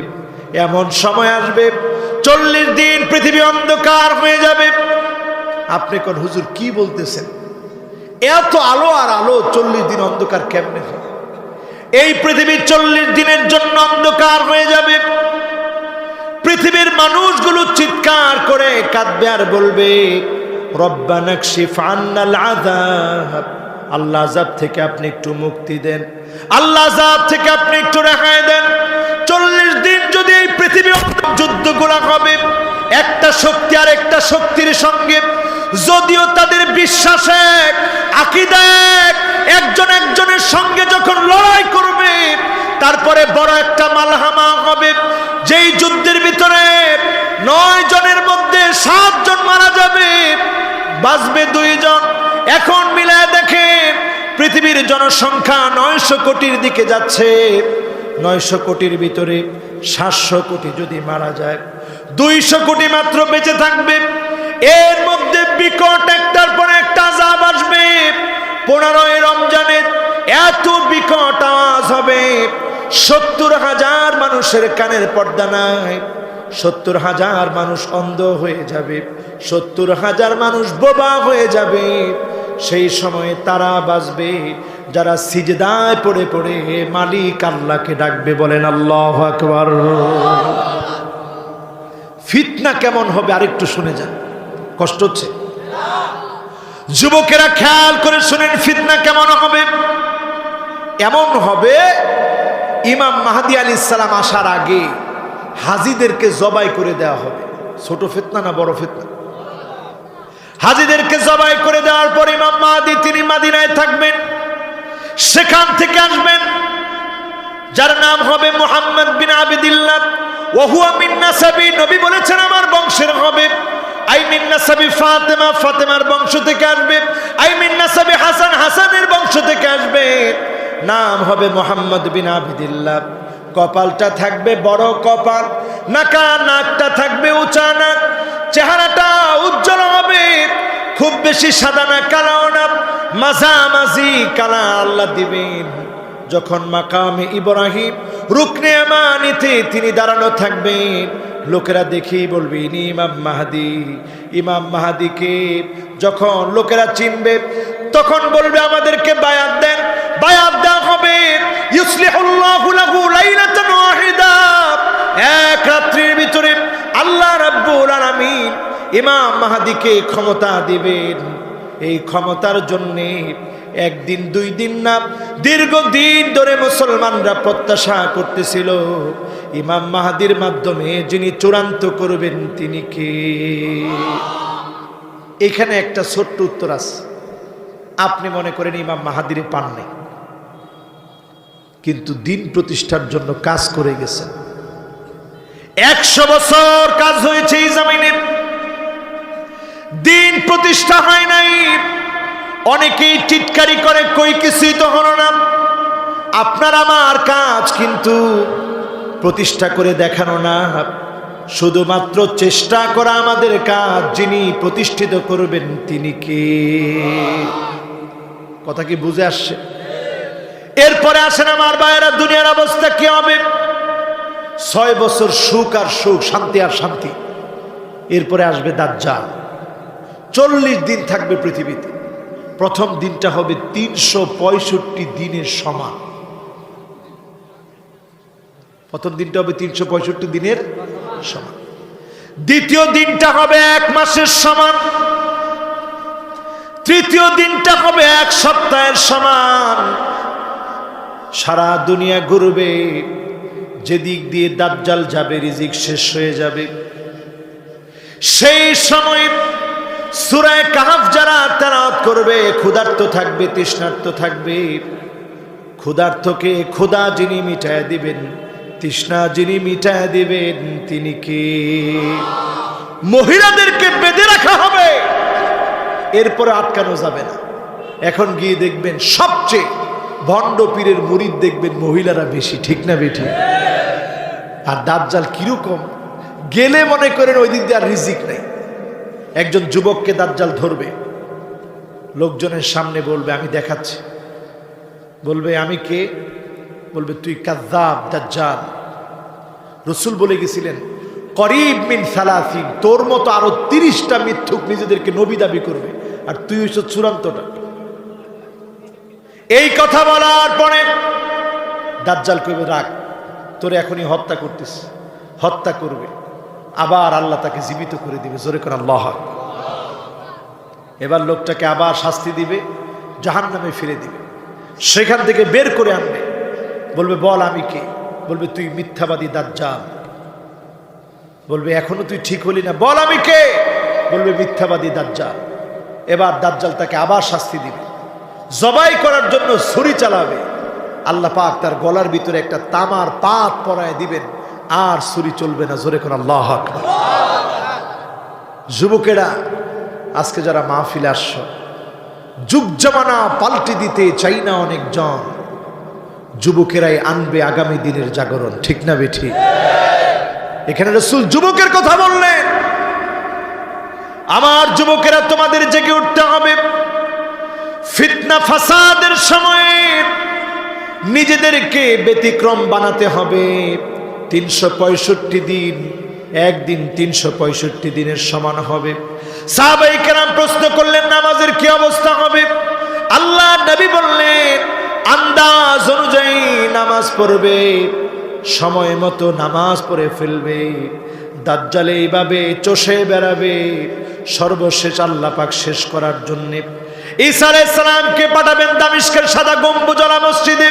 এমন সময় আসবে 40 দিন পৃথিবী অন্ধকার হয়ে যাবে। আপনি কোন হুজুর কি বলতেছেন? এত আলো আর আলো, 40 দিন অন্ধকার কেমনে হবে? এই পৃথিবী 40 দিনের জন্য অন্ধকার হয়ে যাবে। পৃথিবীর মানুষগুলো চিৎকার করে কাঁদবে আর বলবে, রব্বানা কশিফ আন্নাল আযাব, আল্লাহ আযাব থেকে আপনি একটু মুক্তি দেন, আল্লাহ আযাব থেকে আপনি একটু রেহাই দেন। 40 দিন যদি এই পৃথিবী যুদ্ধগুলো হবে একটা শক্তি আর একটা শক্তির সঙ্গে, যদিও তাদের বিশ্বাস এক, আকীদা এক, একজন একজনের সঙ্গে যখন লড়াই করবে, তারপরে বড় একটা মালহামা হবে, যেই যুদ্ধের ভিতরে 9 জনের মধ্যে 7 জন মারা যাবে, বাঁচবে 2 জন। এখন মিলায় দেখেন পৃথিবীর জনসংখ্যা 900 কোটির দিকে যাচ্ছে। 900 কোটির ভিতরে 700 কোটি যদি মারা যায়, 200 কোটি মাত্র বেঁচে থাকবে। এর মধ্যে বিকট একটার পর একটা আযাব আসবে। 15 রমজানের এত বিকট আওয়াজ হবে, 70,000 মানুষের কানের পর্দা নাই, 70,000 মানুষ অন্ধ হয়ে যাবে, 70,000 মানুষ বোবা হয়ে যাবে। সেই সময়ে তারা বাজবে যারা সিজদায় পড়ে পড়ে মালিক আল্লাহকে ডাকবে। বলেন আল্লাহু আকবার। ফিতনা কেমন হবে আরেকটু শুনে যান, কষ্ট হচ্ছে? যুবকেরা খেয়াল করে শুনেন, ফিতনা কেমন হবে। এমন হবে, ইমাম মাহদী আলাইহিস সালাম আসার আগে হাজীদেরকে জবাই করে দেওয়া হবে। ছোট ফিতনা না বড় ফিতনা? হাজীদেরকে জবাই করে দেওয়ার পর ইমাম মাহদী তিনি মদিনায় থাকবেন। সেখান থেকে আসবেন যার নাম হবে মুহাম্মদ বিন আবদুল্লাহ, ওয়া হুয়া মিন নাসাবি। নবী বলেছেন আমার বংশের হবে। আই মিন নাসাবি ফাতেমা, ফাতেমার বংশ থেকে আসবে। আই মিন নাসাবি হাসান, হাসানের বংশ থেকে আসবে। নাম হবে মুহাম্মদ বিন আবদুল্লাহ। কপালটা থাকবে বড় কপাল, নাকটা থাকবে উঁচা নাক, চেহারাটা উজ্জ্বল হবে, খুব বেশি সাদা না কালো না, মাঝামাঝি কালা আল্লাহ দিবেন। যখন মাকামে ইব্রাহিম রুকনে ইয়ামানিতে তিনি দাঁড়ানো থাকবেন, লোকেরা দেখেই বলবে ইনি ইমাম মাহদী। ইমাম মাহদীকে যখন লোকেরা চিনবে তখন বলবে আমাদেরকে বায়াত দেন। বায়াত দেওয়া হবে, ইউসলিহুল্লাহু লাহু লাইলাতান ওয়াহিদা, এক রাত্রির ভিতরে আল্লাহ রাব্বুল আলামিন ইমাম মাহদীকে ক্ষমতা দিবেন। এই ক্ষমতার জন্য একদিন 2 দিন না, দীর্ঘদিন ধরে মুসলমানরা প্রত্যাশা করতেছিল ইমাম মাহদীর মাধ্যমে যিনি চূড়ান্ত করবেন তিনি কে। এখানে একটা ছোট্ট উত্তর আছে। আপনি মনে করেন ইমাম মাহদীর পান নাই, কিন্তু দিন প্রতিষ্ঠার জন্য কাজ করে গেছেন। 100 বছর কাজ হয়েছে এই জমিনে, দিন প্রতিষ্ঠা হয় নাই। অনেকেই টিটকারি করে, কই কিছুই তো হলো না। আপনার আমার কাজ কিন্তু প্রতিষ্ঠা করে দেখানো না, শুধুমাত্র চেষ্টা করা আমাদের কাজ। যিনি প্রতিষ্ঠিত করবেন তিনি কে? কথা কি বুঝে আসছে? এরপরে আসেন আমার ভাইয়েরা, দুনিয়ার অবস্থা কি হবে? 6 বছর সুখ আর সুখ, শান্তি আর শান্তি। এরপরে আসবে দাজ্জাল। 40 দিন থাকবে পৃথিবীতে। প্রথম দিনটা হবে 365 দিনের সমান। প্রথম দিনটা হবে 365 দিনের সমান। দ্বিতীয় দিনটা হবে 1 মাসের সমান। তৃতীয় দিনটা হবে 1 সপ্তাহের সমান। সারা দুনিয়া ঘুরবে, যেদিক দিয়ে দাজ্জাল যাবে রিজিক শেষ হয়ে যাবে। সেই সময় সূরা কাহফ যারা তেলাওয়াত করবে ক্ষুধার্ত থাকবে, তৃষ্ণার্ত থাকবে। ক্ষুধার্তকে ক্ষুধা যিনি মিটায় দিবেন, তৃষ্ণা যিনি মিটায় দিবেন তিনি কে? মহিলাদেরকে বেঁধে রাখা হবে, এরপরে আটকানো যাবে না। এখন গিয়ে দেখবেন সবচেয়ে ভণ্ড পীরের মুরিদ দেখবেন মহিলারা বেশি, ঠিক না বেঠি? আর দাজ্জাল কিরকম গেলে মনে করেন ওই দিক দিয়ে আর রিজিক নেই। একজন যুবককে দাজ্জাল ধরবে, লোকজনের সামনে বলবে আমি দেখাচ্ছি। বলবে আমি কে? বলবে তুই কাযযাব দাজ্জাল। রাসূল বলে গেছিলেন করিব মিন 30, তোর মতো আরো 30টা মিথ্যুক নিজেদেরকে নবী দাবি করবে, আর তুই হইছ চূড়ান্তটা। এই কথা বলার পরে দাজ্জাল কইবে রাখ, তোরে এখনই হত্যা করতেছ। হত্যা করবে, আবার আল্লাহ তাকে জীবিত করে দিবে। জোরে করে আল্লাহ আকবার। এবার লোকটাকে আবার শাস্তি দিবে, জাহান্নামে ফিরে দিবে। সেখান থেকে বের করে আনবে, বলবে বল আমি কে? বলবে তুই মিথ্যাবাদী দাজ্জাল। বলবে এখনো তুই ঠিক হলি না, বল আমি কে? বলবে মিথ্যাবাদী দাজ্জাল। এবার দাজ্জাল তাকে আবার শাস্তি দিবে, জবাই করার জন্য ছুরি চালাবে। আল্লাহ পাক তার গলার ভিতরে একটা তামার পাত পরায় দিবেন, আর ছুরি চলবে না। জোরে করে আল্লাহু আকবার। যুবকেরা আজকে যারা মাহফিলে আসছো, যুগ জামানা পাল্টে দিতে চাই না অনেকজন, যুবকেরাই আনবে আগামী দিনের জাগরণ, ঠিক না বেঠি? এখানে রাসূল যুবকের কথা বললেন, আমার যুবকেরা, তোমাদের জেগে উঠতে হবে। ফিতনা ফাসাদের সময়ে নিজেদেরকে ব্যতিক্রম বানাতে হবে। 365 দিন, একদিন 365 দিনের সমান হবে। সাহাবায়ে কেরাম প্রশ্ন করলেন, নামাজের কি অবস্থা হবে? আল্লাহ নবী বললেন, আন্দাজ অনুযায়ী নামাজ পড়বে, সময় মতো নামাজ পড়ে ফেলবে। দাজ্জাল এইভাবে চষে বেড়াবে, সর্বশেষ আল্লাহ পাক শেষ করার জন্য ঈসা আলাইহিস সালামকে পাঠাবেন দামেস্কের সাদা গম্বুজওয়ালা মসজিদে।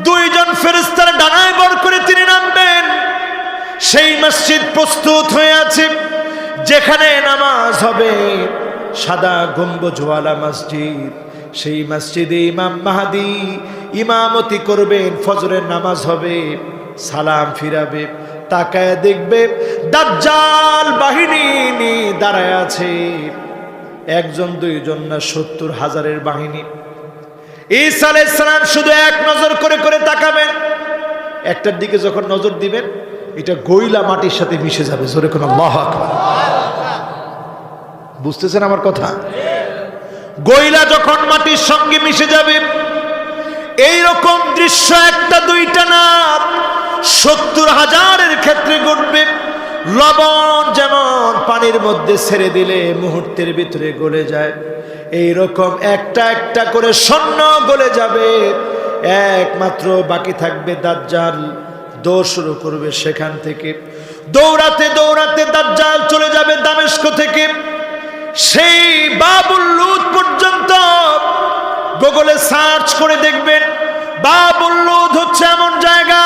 2 জন ফেরেশতার ডানায় বর করে তিনি নামবেন। সেই মসজিদ প্রস্তুত হয়ে আছে, যেখানে নামাজ হবে, সাদা গম্বুজওয়ালা মসজিদ। সেই মসজিদে ইমাম মাহদী ইমামতি করবেন, ফজরের নামাজ হবে, সালাম ফিরাবে, তাকায় দেখবে দাজ্জাল বাহিনী নিয়ে দাঁড়ায় আছে। 1 জন 2 জন না, 70,000-এর বাহিনী। ঈসা আলাইহিস সালাম শুধু এক নজর করে করে তাকাবেন। একটার দিকে যখন নজর দিবেন, এটা গইলা মাটির সাথে মিশে যাবে। জোরে কোন আল্লাহু আকবার। বুঝতেছেন আমার কথা? গইলা যখন মাটির সঙ্গে মিশে যাবে, এই রকম দৃশ্য একটা দুইটা না, 70,000-এর ক্ষেত্রে ঘটবে। লবণ যেমন পানির মধ্যে ছেড়ে দিলে মুহূর্তের ভিতরে গলে যায়, এই রকম একটা একটা করে সৈন্য গলে যাবে। একমাত্র বাকি থাকবে দাজ্জাল। দৌড় শুরু করবে সেখান থেকে। দৌড়াতে দৌড়াতে দাজ্জাল চলে যাবে দামেস্ক থেকে সেই বাবুল লুদ পর্যন্ত। গুগলে সার্চ করে দেখবেন, বাবুল লুদ হচ্ছে এমন জায়গা,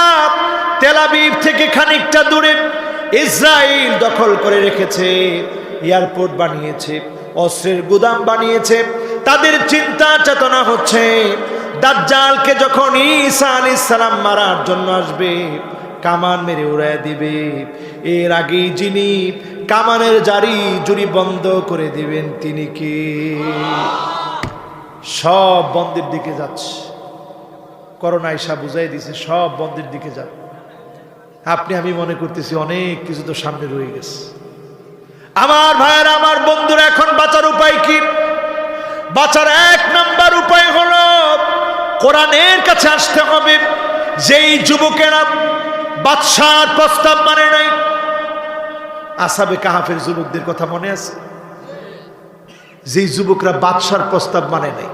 তেল আবিব থেকে খানিকটা দূরে। ইসরায়েল দখল করে রেখেছে, এয়ারপোর্ট বানিয়েছে, অস্ত্রের গুদাম বানিয়েছে। তাদের চিন্তা চেতনা হচ্ছে দাজ্জালকে যখন ঈসা আলাইহিস সালাম মারার জন্য আসবে, কামান মেরে উড়ায় দিবে। এর আগেই যিনি কামানের জুরি বন্ধ করে দিবেন, তিনি কে? সব বন্ধের দিকে যাচ্ছে। করোনা এসা বুঝাই দিছে, সব বন্ধের দিকে যাবে। আপনি আমি মনে করতেছি অনেক কিছু তো সামনে রয়ে গেছে। আমার ভাইয়েরা, আমার বন্ধুরা, এখন বাঁচার উপায় কি? বাঁচার 1 নম্বর উপায় হলো কোরআনের কাছে আসতে হবে। যেই যুবকেরা বাদশার প্রস্তাব মানে নাই, আসহাবে কাহাফের যুবকদের কথা মনে আছে? যেই যুবকরা বাদশার প্রস্তাব মানে নাই,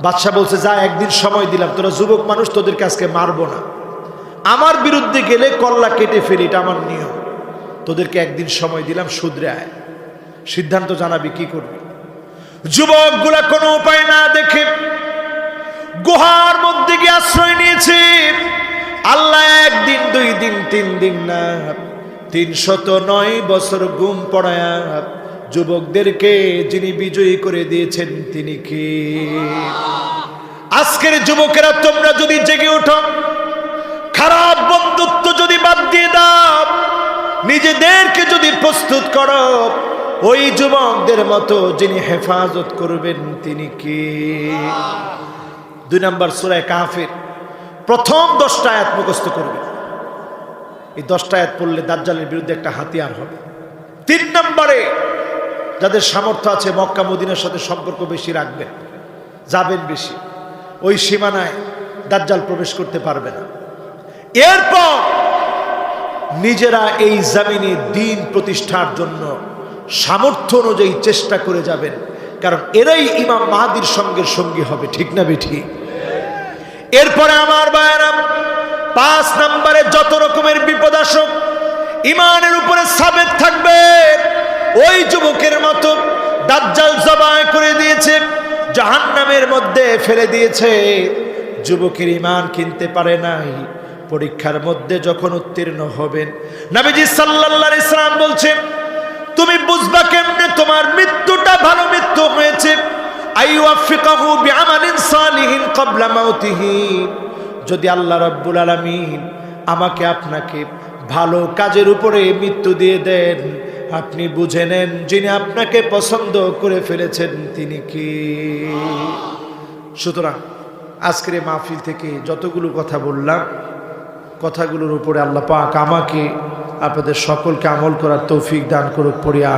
বাদশা বলছে, যা 1 দিন সময় দিলাম, তোরা যুবক মানুষ, তোদেরকে আজকে মারবো না, আমার বিরুদ্ধে গেলে কল্লা কেটে ফেলি, এটা আমার নিয়ম, তোদেরকে 1 দিন সময় দিলাম, শুধরে আয়, সিদ্ধান্ত জানাবি কি করবি। যুবকগুলা কোনো উপায় না দেখে গুহার মধ্যে গিয়ে আশ্রয় নিয়েছে। আল্লাহ 1 দিন 2 দিন 3 দিন না, 309 বছর ঘুম পড়ায়া যুবকদেরকে যিনি বিজয়ী করে দিয়েছেন, তিনি কে? আজকের যুবকেরা, তোমরা যদি জেগে ওঠো, খারাপ বন্ধুত্ব যদি বাদ দিয়ে দাও, নিজেদেরকে যদি প্রস্তুত করো ওই যুবকদের মতো যিনি হেফাজত করবেন, তিনি কে? 2 নম্বর সূরা কাহফের প্রথম 10টা আয়াত মুখস্থ করবে। এই 10টা আয়াত পড়লে দাজ্জালের বিরুদ্ধে একটা হাতিয়ার হবে। 3 নম্বরে, যাদের সামর্থ্য আছে মক্কা মদিনার সাথে সম্পর্ক বেশি রাখবেন, যাবেন বেশি, ওই সীমানায় দাজ্জাল প্রবেশ করতে পারবে না। এরপর নিজেরা এই জমিনে দ্বীন প্রতিষ্ঠার জন্য সামর্থ্য অনুযায়ী চেষ্টা করে যাবেন, কারণ এরাই ইমাম মাহদীর সঙ্গে সঙ্গী হবে। ঠিক না বেঠি? এরপরে আমার ভাইয়েরা, 5 নম্বরে, যত রকমের বিপদ আসুক ইমানের উপরে সাবেত থাকবে। ওই যুবকের মতো দাজ্জাল জবাই করে দিয়েছে, জাহান্নামের মধ্যে ফেলে দিয়েছে, যুবকের ইমান কিনতে পারে নাই। পরীক্ষার মধ্যে যখন উত্তীর্ণ হবেন, নবীজি সাল্লাল্লাহু আলাইহি সাল্লাম বলছেন, তুমি বুঝবা কেমনে তোমার মৃত্যুটা ভালো মৃত্যু হয়েছে? আইওয়াফিকাহু বিআমালিন সালিহিন ক্বাবলা মাউতিহি, যদি আল্লাহ রাব্বুল আলামিন আমাকে আপনাকে ভালো কাজের উপরে মৃত্যু দিয়ে দেন, আপনি বুঝে নেন যিনি আপনাকে পছন্দ করে ফেলেছেন তিনি কে। সুতরাং আজকের মাহফিল থেকে যতগুলো কথা বললাম, কথাগুলোর উপরে আল্লাহ পাক আমাকে আপনাদের সকলকে আমল করার তৌফিক দান করুক। পড়িয়া